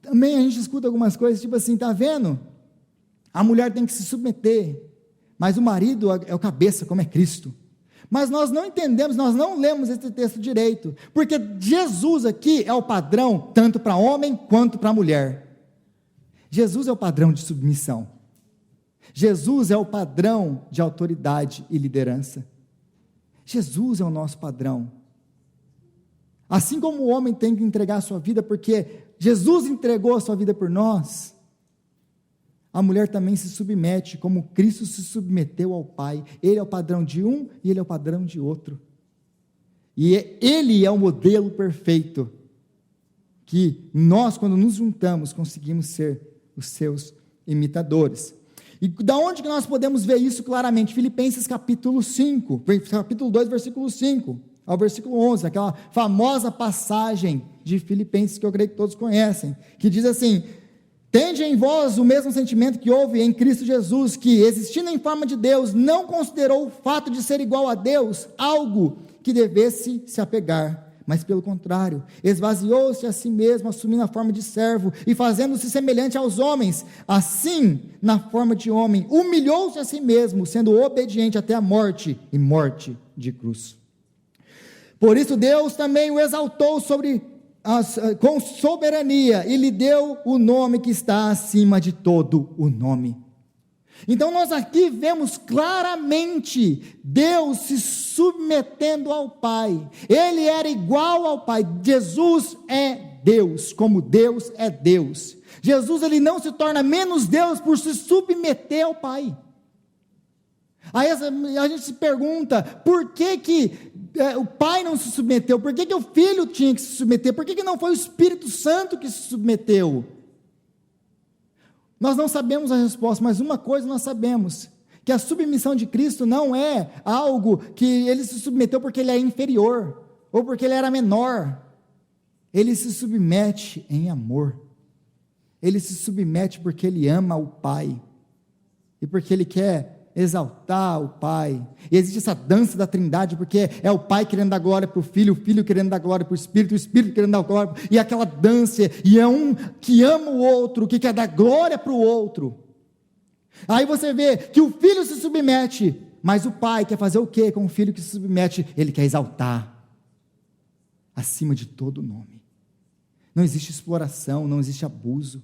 também a gente escuta algumas coisas, tipo assim, tá vendo? A mulher tem que se submeter, mas o marido é o cabeça, como é Cristo. Mas nós não entendemos, nós não lemos esse texto direito, porque Jesus aqui é o padrão, tanto para homem quanto para mulher. Jesus é o padrão de submissão. Jesus é o padrão de autoridade e liderança. Jesus é o nosso padrão. Assim como o homem tem que entregar a sua vida, porque Jesus entregou a sua vida por nós, a mulher também se submete, como Cristo se submeteu ao Pai. Ele é o padrão de um e ele é o padrão de outro. E ele é o modelo perfeito, que nós, quando nos juntamos, conseguimos ser os seus imitadores. E da onde que nós podemos ver isso claramente? Filipenses capítulo 5, capítulo 2, versículo 5, ao versículo 11, aquela famosa passagem de Filipenses que eu creio que todos conhecem, que diz assim: tende em vós o mesmo sentimento que houve em Cristo Jesus, que, existindo em forma de Deus, não considerou o fato de ser igual a Deus algo que devesse se apegar, mas pelo contrário, esvaziou-se a si mesmo, assumindo a forma de servo, e fazendo-se semelhante aos homens, assim, na forma de homem, humilhou-se a si mesmo, sendo obediente até a morte, e morte de cruz. Por isso Deus também o exaltou com soberania, e lhe deu o nome que está acima de todo o nome. Então nós aqui vemos claramente Deus se submetendo ao Pai. Ele era igual ao Pai. Jesus é Deus, como Deus é Deus. Jesus, ele não se torna menos Deus por se submeter ao Pai. Aí a gente se pergunta, por que o Pai não se submeteu? Por que o Filho tinha que se submeter? Por que não foi o Espírito Santo que se submeteu? Nós não sabemos a resposta, mas uma coisa nós sabemos, que a submissão de Cristo não é algo que ele se submeteu porque ele é inferior, ou porque ele era menor. Ele se submete em amor. Ele se submete porque ele ama o Pai, e porque ele quer exaltar o Pai. E existe essa dança da Trindade, porque é o Pai querendo dar glória para o Filho querendo dar glória para o Espírito querendo dar glória, e aquela dança, e é um que ama o outro, que quer dar glória para o outro. Aí você vê que o Filho se submete, mas o Pai quer fazer o quê com o Filho que se submete? Ele quer exaltar acima de todo nome. Não existe exploração, não existe abuso.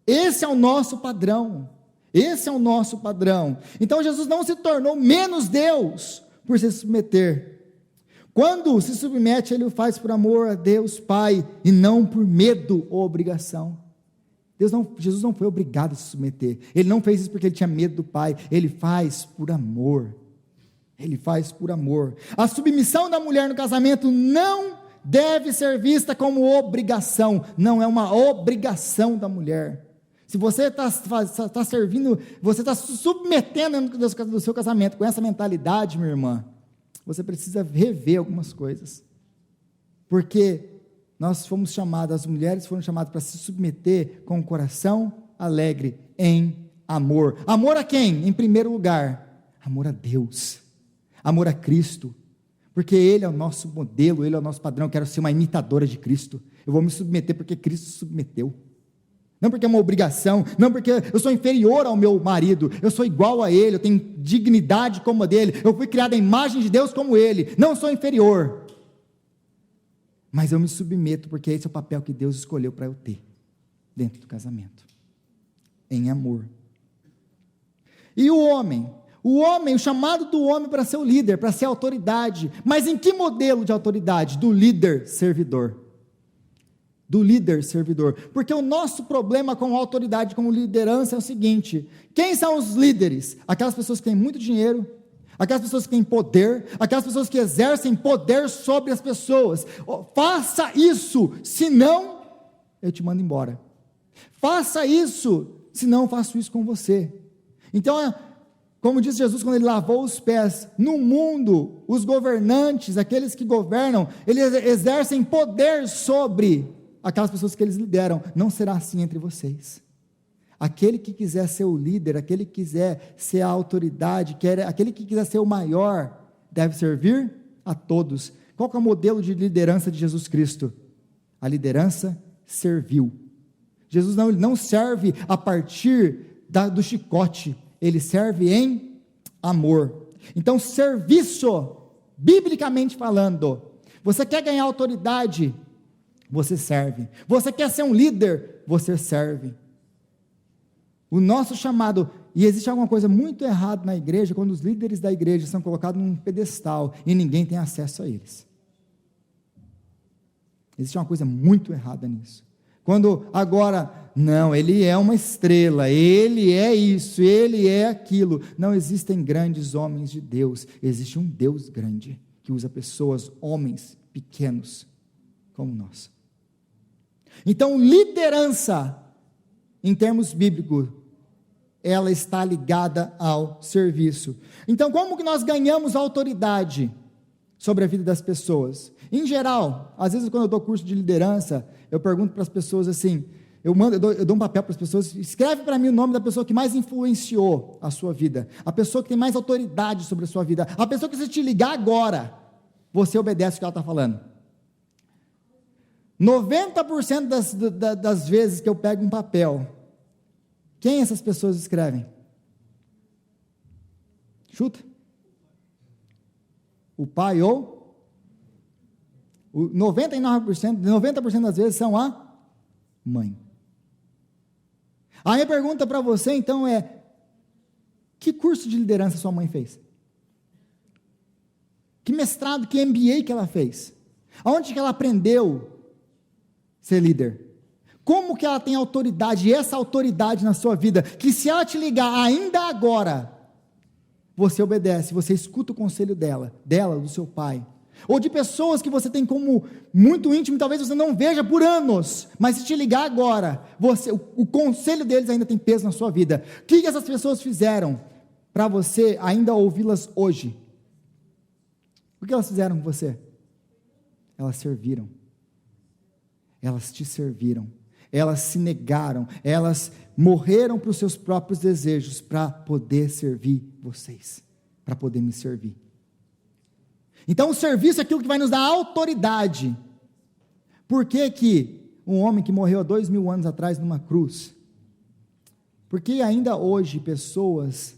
Esse é o nosso padrão. Esse é o nosso padrão. Então Jesus não se tornou menos Deus por se submeter. Quando se submete, ele o faz por amor a Deus Pai, e não por medo ou obrigação. Jesus não foi obrigado a se submeter. Ele não fez isso porque ele tinha medo do Pai. Ele faz por amor. Ele faz por amor. A submissão da mulher no casamento não deve ser vista como obrigação. Não é uma obrigação da mulher. Se você está servindo, você está se submetendo do seu casamento com essa mentalidade, minha irmã, você precisa rever algumas coisas. Porque nós fomos chamados, as mulheres foram chamadas para se submeter com o coração alegre, em amor. Amor a quem? Em primeiro lugar, amor a Deus, amor a Cristo, porque Ele é o nosso modelo, Ele é o nosso padrão. Eu quero ser uma imitadora de Cristo. Eu vou me submeter porque Cristo se submeteu. Não porque é uma obrigação, não porque eu sou inferior ao meu marido, eu sou igual a ele, eu tenho dignidade como a dele, eu fui criado à imagem de Deus como ele, não sou inferior, mas eu me submeto porque esse é o papel que Deus escolheu para eu ter, dentro do casamento, em amor. E o homem, o chamado do homem para ser o líder, para ser a autoridade, mas em que modelo de autoridade? Do líder servidor. Do líder servidor, porque o nosso problema com autoridade, com liderança é o seguinte: quem são os líderes? Aquelas pessoas que têm muito dinheiro, aquelas pessoas que têm poder, aquelas pessoas que exercem poder sobre as pessoas. Faça isso, senão eu te mando embora. Faça isso, senão eu faço isso com você. Então, como disse Jesus quando ele lavou os pés, no mundo, os governantes, aqueles que governam, eles exercem poder sobre aquelas pessoas que eles lideram. Não será assim entre vocês. Aquele que quiser ser o líder, aquele que quiser ser a autoridade, aquele que quiser ser o maior, deve servir a todos. Qual que é o modelo de liderança de Jesus Cristo? A liderança servil. Jesus ele não serve a partir do chicote, ele serve em amor. Então, serviço, biblicamente falando, você quer ganhar autoridade, você serve. Você quer ser um líder, você serve. O nosso chamado, e existe alguma coisa muito errada na igreja, quando os líderes da igreja são colocados num pedestal, e ninguém tem acesso a eles. Existe uma coisa muito errada nisso. Quando agora, não, ele é uma estrela, ele é isso, ele é aquilo. Não existem grandes homens de Deus, existe um Deus grande, que usa pessoas, homens pequenos, como nós. Então, liderança, em termos bíblicos, ela está ligada ao serviço. Então, como que nós ganhamos autoridade sobre a vida das pessoas? Em geral, às vezes quando eu dou curso de liderança, eu pergunto para as pessoas assim, eu dou um papel para as pessoas, escreve para mim o nome da pessoa que mais influenciou a sua vida, a pessoa que tem mais autoridade sobre a sua vida, a pessoa que se te ligar agora, você obedece o que ela está falando. 90% das vezes que eu pego um papel, quem essas pessoas escrevem? Chuta. O pai ou? 90% das vezes são a mãe. A minha pergunta para você então é, que curso de liderança sua mãe fez? Que mestrado, que MBA que ela fez? Aonde que ela aprendeu ser líder? Como que ela tem autoridade, e essa autoridade na sua vida, que se ela te ligar ainda agora, você obedece, você escuta o conselho dela, do seu pai, ou de pessoas que você tem como muito íntimo, talvez você não veja por anos, mas se te ligar agora, o conselho deles ainda tem peso na sua vida. O que essas pessoas fizeram para você ainda ouvi-las hoje? O que elas fizeram com você? Elas serviram, elas te serviram, elas se negaram, elas morreram para os seus próprios desejos, para poder servir vocês, para poder me servir. Então o serviço é aquilo que vai nos dar autoridade. Por que um homem que morreu há 2000 anos atrás numa cruz, por que ainda hoje pessoas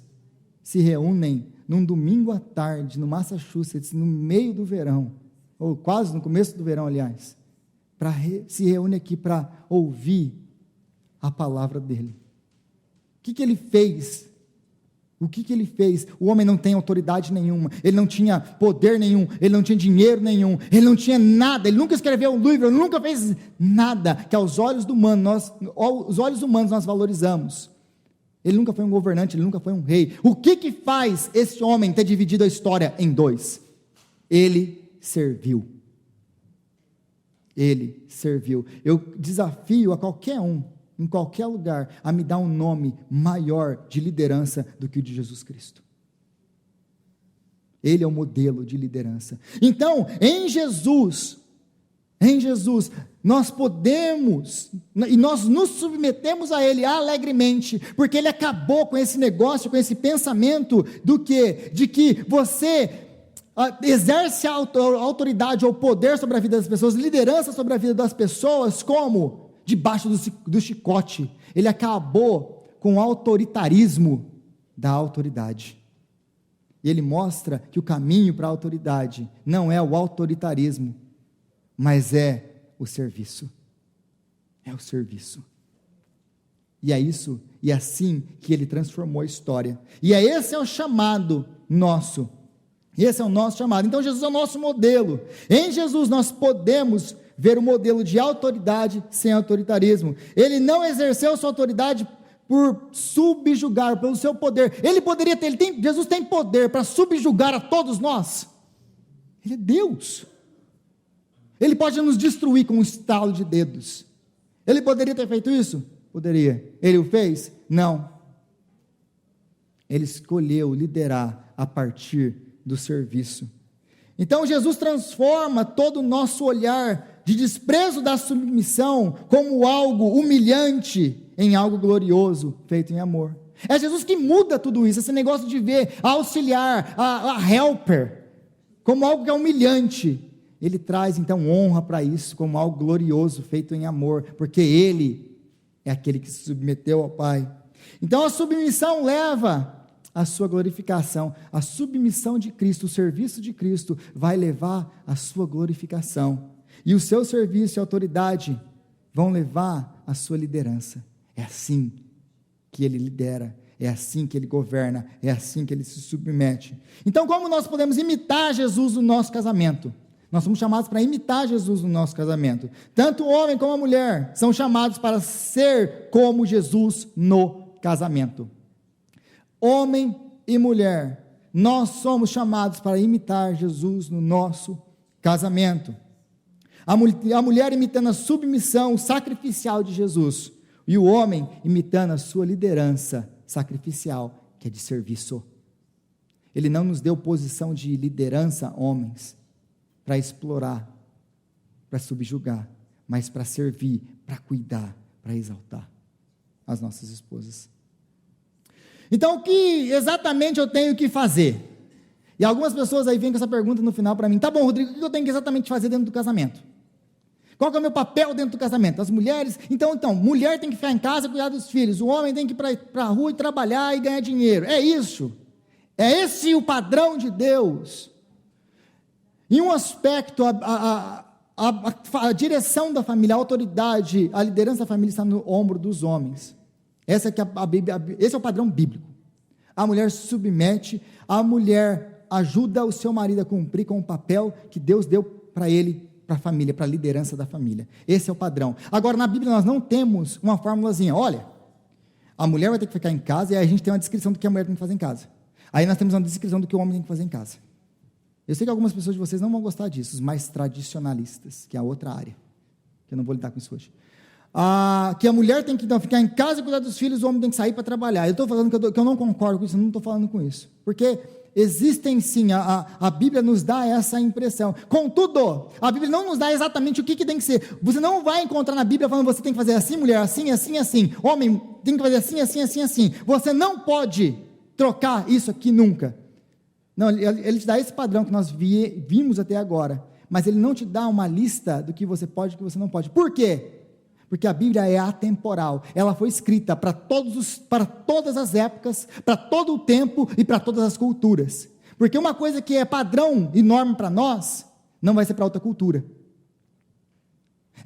se reúnem num domingo à tarde, no Massachusetts, no meio do verão, ou quase no começo do verão, aliás, se reúne aqui para ouvir a palavra dele? O que ele fez? O que ele fez? O homem não tem autoridade nenhuma, ele não tinha poder nenhum, ele não tinha dinheiro nenhum, ele não tinha nada, ele nunca escreveu um livro, ele nunca fez nada que aos olhos humanos nós valorizamos. Ele nunca foi um governante, ele nunca foi um rei. O que faz esse homem ter dividido a história em dois? Ele serviu. Ele serviu. Eu desafio a qualquer um, em qualquer lugar, a me dar um nome maior de liderança do que o de Jesus Cristo. Ele é o modelo de liderança. Então, em Jesus, nós podemos, e nós nos submetemos a Ele alegremente, porque Ele acabou com esse negócio, com esse pensamento de que você exerce a autoridade ou poder sobre a vida das pessoas, liderança sobre a vida das pessoas, como? Debaixo do chicote. Ele acabou com o autoritarismo da autoridade. E ele mostra que o caminho para a autoridade não é o autoritarismo, mas é o serviço. É o serviço. E é isso, e é assim que ele transformou a história. E esse é o chamado nosso. Esse é o nosso chamado. Então Jesus é o nosso modelo. Em Jesus nós podemos ver o modelo de autoridade sem autoritarismo. Ele não exerceu sua autoridade por subjugar, pelo seu poder. Jesus tem poder para subjugar a todos nós. Ele é Deus. Ele pode nos destruir com um estalo de dedos. Ele poderia ter feito isso? Poderia. Ele o fez? Não. Ele escolheu liderar a partir do serviço. Então Jesus transforma todo o nosso olhar de desprezo da submissão como algo humilhante em algo glorioso, feito em amor. É Jesus que muda tudo isso, esse negócio de ver a auxiliar, a helper, como algo que é humilhante. Ele traz então honra para isso, como algo glorioso, feito em amor, porque Ele é aquele que se submeteu ao Pai. Então a submissão leva a sua glorificação, a submissão de Cristo, o serviço de Cristo vai levar a sua glorificação, e o seu serviço e autoridade vão levar a sua liderança. É assim que Ele lidera, é assim que Ele governa, é assim que Ele se submete. Então, como nós podemos imitar Jesus no nosso casamento? Nós somos chamados para imitar Jesus no nosso casamento. Tanto o homem como a mulher são chamados para ser como Jesus no casamento. Homem e mulher, nós somos chamados para imitar Jesus no nosso casamento. A mulher imitando a submissão sacrificial de Jesus, e o homem imitando a sua liderança sacrificial, que é de serviço. Ele não nos deu posição de liderança, homens, para explorar, para subjugar, mas para servir, para cuidar, para exaltar as nossas esposas. Então, o que exatamente eu tenho que fazer? E algumas pessoas aí vêm com essa pergunta no final para mim: tá bom, Rodrigo, o que eu tenho que exatamente fazer dentro do casamento? Qual que é o meu papel dentro do casamento? As mulheres, então, mulher tem que ficar em casa e cuidar dos filhos, o homem tem que ir para a rua e trabalhar e ganhar dinheiro, é isso, é esse o padrão de Deus. Em um aspecto, a direção da família, a autoridade, a liderança da família está no ombro dos homens. Esse é o padrão bíblico. A mulher se submete, a mulher ajuda o seu marido a cumprir com o papel que Deus deu para ele, para a família, para a liderança da família. Esse é o padrão. Agora, na Bíblia nós não temos uma formulazinha: olha, a mulher vai ter que ficar em casa, e aí a gente tem uma descrição do que a mulher tem que fazer em casa. Aí nós temos uma descrição do que o homem tem que fazer em casa. Eu sei que algumas pessoas de vocês não vão gostar disso, os mais tradicionalistas, que é a outra área, que eu não vou lidar com isso hoje. Que a mulher tem que ficar em casa e cuidar dos filhos, o homem tem que sair para trabalhar. Eu estou falando que eu não concordo com isso, eu não estou falando com isso, porque existem sim, a Bíblia nos dá essa impressão. Contudo, a Bíblia não nos dá exatamente o que tem que ser. Você não vai encontrar na Bíblia falando: você tem que fazer assim, mulher, assim, assim, assim, homem tem que fazer assim, assim, assim, assim. Você não pode trocar isso aqui nunca. Não, ele te dá esse padrão que nós vimos até agora, mas ele não te dá uma lista do que você pode e do que você não pode. Por quê? Porque a Bíblia é atemporal, ela foi escrita para todas as épocas, para todo o tempo e para todas as culturas. Porque uma coisa que é padrão e norma para nós, não vai ser para outra cultura.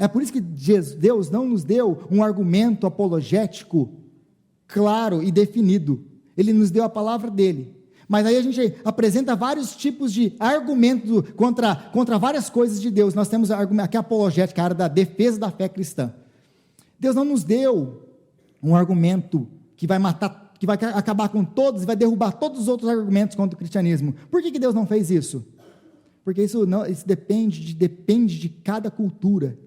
É por isso que Deus não nos deu um argumento apologético claro e definido. Ele nos deu a palavra dele. Mas aí a gente apresenta vários tipos de argumentos contra várias coisas de Deus. Nós temos aqui a apologética, a área da defesa da fé cristã. Deus não nos deu um argumento que vai matar, que vai acabar com todos e vai derrubar todos os outros argumentos contra o cristianismo. Por que Deus não fez isso? Porque isso depende de cada cultura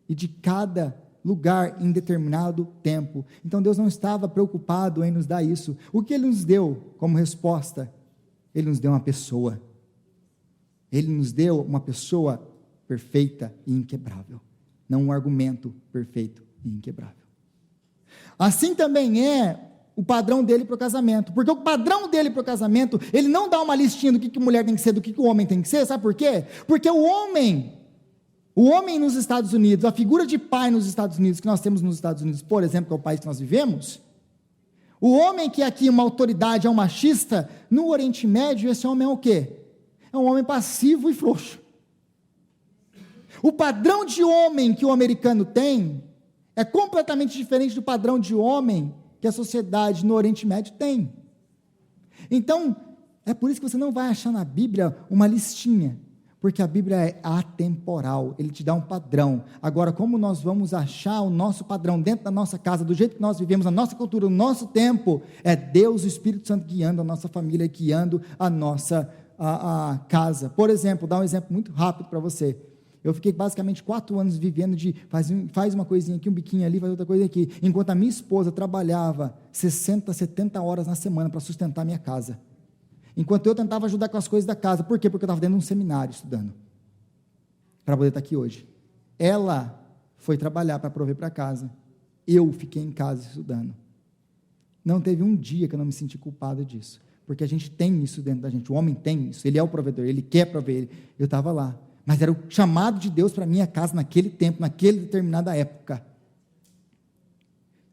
e de cada lugar em determinado tempo. Então Deus não estava preocupado em nos dar isso. O que Ele nos deu como resposta? Ele nos deu uma pessoa. Ele nos deu uma pessoa perfeita e inquebrável, não um argumento perfeito e inquebrável. Assim também é o padrão dele para o casamento, porque o padrão dele para o casamento, ele não dá uma listinha do que mulher tem que ser, do que o homem tem que ser. Sabe por quê? Porque o homem nos Estados Unidos, a figura de pai nos Estados Unidos, que nós temos nos Estados Unidos, por exemplo, que é o país que nós vivemos, o homem que aqui é uma autoridade, é um machista, no Oriente Médio, esse homem é o quê? É um homem passivo e frouxo. O padrão de homem que o americano tem é completamente diferente do padrão de homem que a sociedade no Oriente Médio tem. Então, é por isso que você não vai achar na Bíblia uma listinha, Porque a Bíblia é atemporal, ele te dá um padrão. Agora, como nós vamos achar o nosso padrão dentro da nossa casa, do jeito que nós vivemos, a nossa cultura, o nosso tempo, é Deus, o Espírito Santo guiando a nossa família, guiando a nossa a casa. Por exemplo, dar um exemplo muito rápido para você. Eu fiquei basicamente 4 anos vivendo de faz uma coisinha aqui, um biquinho ali, faz outra coisa aqui, enquanto a minha esposa trabalhava 60, 70 horas na semana para sustentar a minha casa. Enquanto eu tentava ajudar com as coisas da casa. Por quê? Porque eu estava dentro de um seminário estudando, para poder estar aqui hoje. Ela foi trabalhar para prover para casa, eu fiquei em casa estudando. Não teve um dia que eu não me senti culpado disso, porque a gente tem isso dentro da gente, o homem tem isso, ele é o provedor, ele quer prover, eu estava lá, mas era o chamado de Deus para a minha casa naquele tempo, naquela determinada época.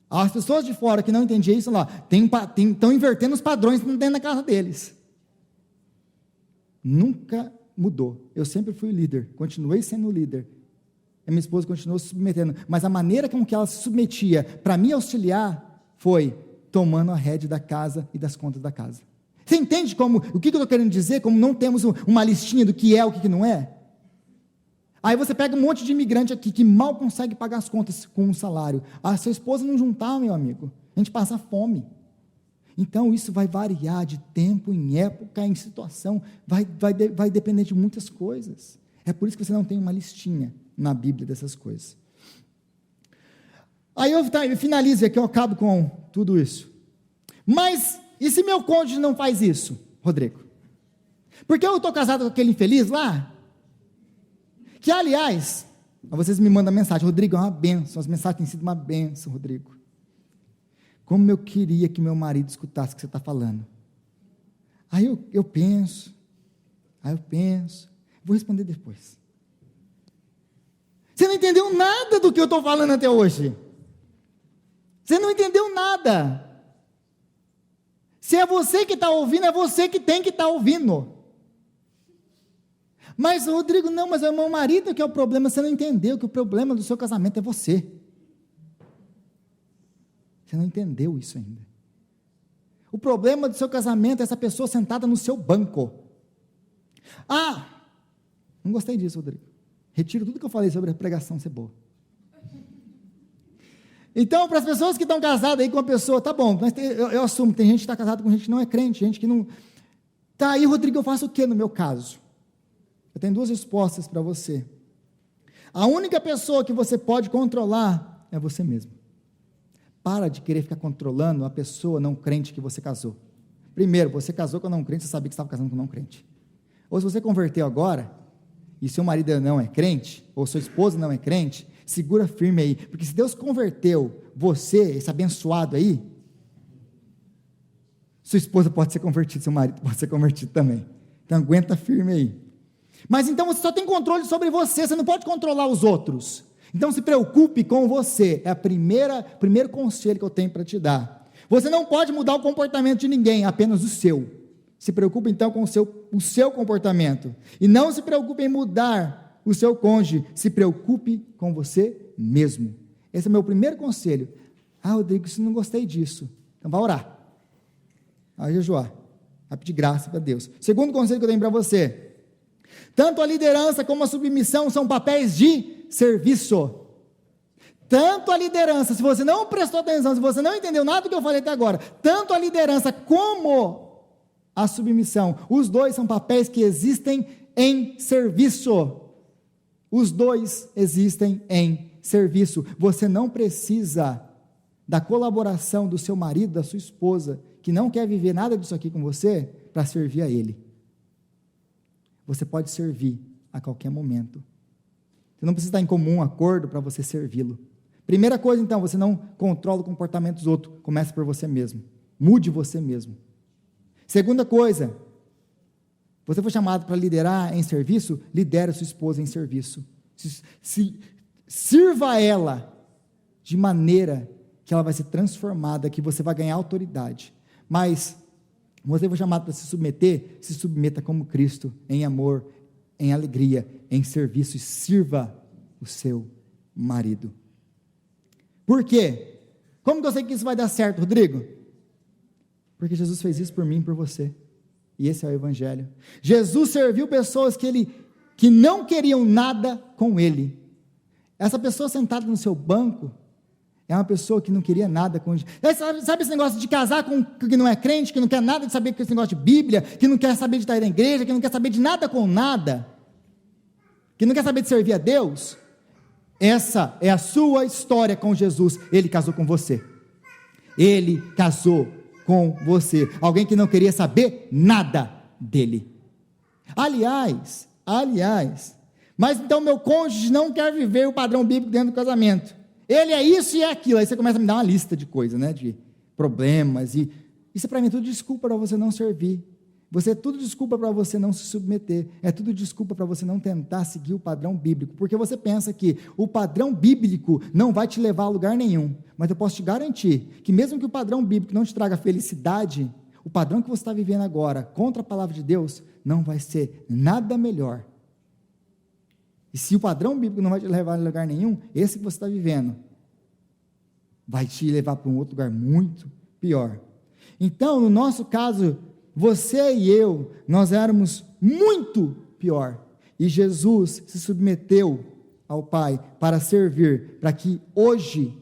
As pessoas de fora que não entendiam isso, lá, estão invertendo os padrões dentro da casa deles. Nunca mudou, eu sempre fui líder, continuei sendo líder, a minha esposa continuou se submetendo, mas a maneira com que ela se submetia para me auxiliar, foi tomando a rédea da casa e das contas da casa. Você entende o que eu estou querendo dizer, como não temos uma listinha do que é, o que não é? Aí você pega um monte de imigrante aqui, que mal consegue pagar as contas com um salário, a sua esposa não juntar, meu amigo, a gente passa fome. Então, isso vai variar de tempo, em época, em situação, vai depender de muitas coisas. É por isso que você não tem uma listinha na Bíblia dessas coisas. Aí eu finalizo aqui, eu acabo com tudo isso. Mas, e se meu cônjuge não faz isso, Rodrigo? Porque eu estou casado com aquele infeliz lá? Que, aliás, vocês me mandam mensagem, Rodrigo, é uma bênção, as mensagens têm sido uma bênção, Rodrigo. Como eu queria que meu marido escutasse o que você está falando. Aí eu penso, vou responder depois. Você não entendeu nada do que eu estou falando até hoje. Você não entendeu nada. Se é você que está ouvindo, é você que tem que estar ouvindo. Mas, Rodrigo, não, mas é o meu marido que é o problema. Você não entendeu que o problema do seu casamento é você. Você não entendeu isso ainda. O problema do seu casamento é essa pessoa sentada no seu banco. Ah, não gostei disso, Rodrigo. Retiro tudo que eu falei sobre a pregação ser boa. Então, para as pessoas que estão casadas aí com uma pessoa, tá bom, mas eu assumo, tem gente que está casada com gente que não é crente, gente que não... Tá aí, Rodrigo, eu faço o que no meu caso? Eu tenho 2 respostas para você. A única pessoa que você pode controlar é você mesmo. Para de querer ficar controlando a pessoa não crente que você casou. Primeiro, você casou com um não crente, você sabia que estava casando com um não crente. Ou se você converteu agora, e seu marido não é crente, ou sua esposa não é crente, segura firme aí, porque se Deus converteu você, esse abençoado aí, sua esposa pode ser convertida, seu marido pode ser convertido também. Então aguenta firme aí. Mas então você só tem controle sobre você, você não pode controlar os outros. Então se preocupe com você, é o primeiro conselho que eu tenho para te dar. Você não pode mudar o comportamento de ninguém, apenas o seu. Se preocupe então com o seu comportamento, e não se preocupe em mudar o seu cônjuge, se preocupe com você mesmo. Esse é o meu primeiro conselho. Ah, Rodrigo, se não gostei disso, então vai orar, vai jejuar, vai pedir graça para Deus. Segundo conselho que eu tenho para você, tanto a liderança como a submissão são papéis de serviço. Tanto a liderança, se você não prestou atenção, se você não entendeu nada do que eu falei até agora, tanto a liderança como a submissão, os dois são papéis que existem em serviço. Os dois existem em serviço. Você não precisa da colaboração do seu marido, da sua esposa, que não quer viver nada disso aqui com você, para servir a ele. Você pode servir a qualquer momento. Você não precisa estar em comum acordo para você servi-lo. Primeira coisa, então, você não controla o comportamento dos outros. Comece por você mesmo. Mude você mesmo. Segunda coisa, você foi chamado para liderar em serviço, lidere a sua esposa em serviço. Sirva ela de maneira que ela vai ser transformada, que você vai ganhar autoridade. Mas você foi chamado para se submeter, se submeta como Cristo, em amor, em alegria, em serviço, e sirva o seu marido. Por quê? Como que eu sei que isso vai dar certo, Rodrigo? Porque Jesus fez isso por mim e por você, e esse é o Evangelho. Jesus serviu pessoas que que não queriam nada com ele. Essa pessoa sentada no seu banco é uma pessoa que não queria nada com Jesus. Sabe esse negócio de casar com que não é crente, que não quer nada de saber com esse negócio de Bíblia, que não quer saber de estar na igreja, que não quer saber de nada com nada, que não quer saber de servir a Deus? Essa é a sua história com Jesus. Ele casou com você. Ele casou com você. Alguém que não queria saber nada dele. Aliás, mas então meu cônjuge não quer viver o padrão bíblico dentro do casamento. Ele é isso e é aquilo. Aí você começa a me dar uma lista de coisas, né? De problemas. E isso para mim é tudo desculpa para você não servir. É tudo desculpa para você não se submeter. É tudo desculpa para você não tentar seguir o padrão bíblico. Porque você pensa que o padrão bíblico não vai te levar a lugar nenhum. Mas eu posso te garantir que mesmo que o padrão bíblico não te traga felicidade, o padrão que você está vivendo agora, contra a palavra de Deus, não vai ser nada melhor. E se o padrão bíblico não vai te levar a lugar nenhum, esse que você está vivendo vai te levar para um outro lugar muito pior. Então, no nosso caso, você e eu, nós éramos muito pior. E Jesus se submeteu ao Pai para servir, para que hoje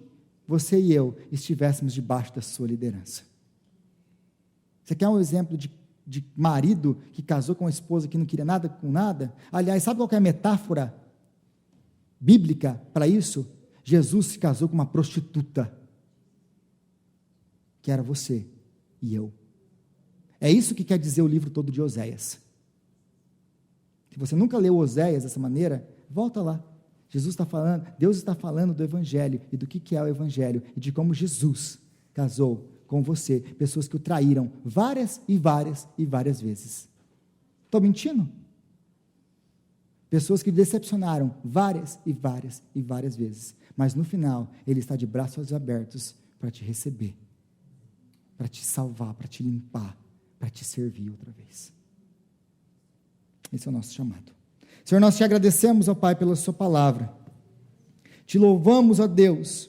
você e eu estivéssemos debaixo da sua liderança. Você quer um exemplo de marido que casou com uma esposa que não queria nada com nada? Aliás, sabe qual que é a metáfora bíblica para isso? Jesus se casou com uma prostituta, que era você e eu. É isso que quer dizer o livro todo de Oséias. Se você nunca leu Oséias dessa maneira, volta lá. Jesus está falando, Deus está falando do Evangelho e do que é o Evangelho e de como Jesus casou com você, pessoas que o traíram várias e várias vezes. Estou mentindo? Pessoas que decepcionaram várias e várias vezes, mas no final, Ele está de braços abertos para te receber, para te salvar, para te limpar, para te servir outra vez. Esse é o nosso chamado. Senhor, nós te agradecemos, ó Pai, pela sua palavra, te louvamos, ó Deus,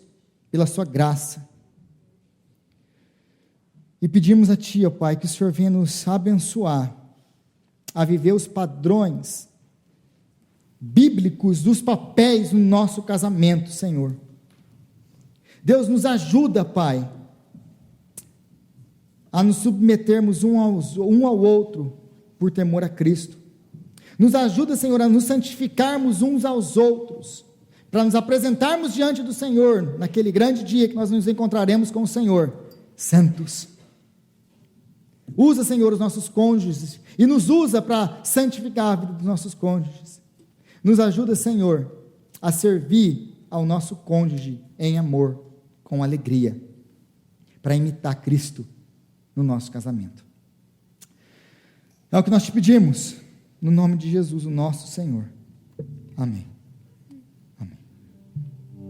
pela sua graça, e pedimos a Ti, ó Pai, que o Senhor venha nos abençoar a viver os padrões bíblicos dos papéis no nosso casamento, Senhor. Deus, nos ajuda, Pai, a nos submetermos um ao outro por temor a Cristo. Nos ajuda, Senhor, a nos santificarmos uns aos outros, para nos apresentarmos diante do Senhor, naquele grande dia que nós nos encontraremos com o Senhor, santos. Usa, Senhor, os nossos cônjuges, e nos usa para santificar a vida dos nossos cônjuges. Nos ajuda, Senhor, a servir ao nosso cônjuge em amor, com alegria, para imitar Cristo no nosso casamento. É o que nós te pedimos, no nome de Jesus, o nosso Senhor. Amém.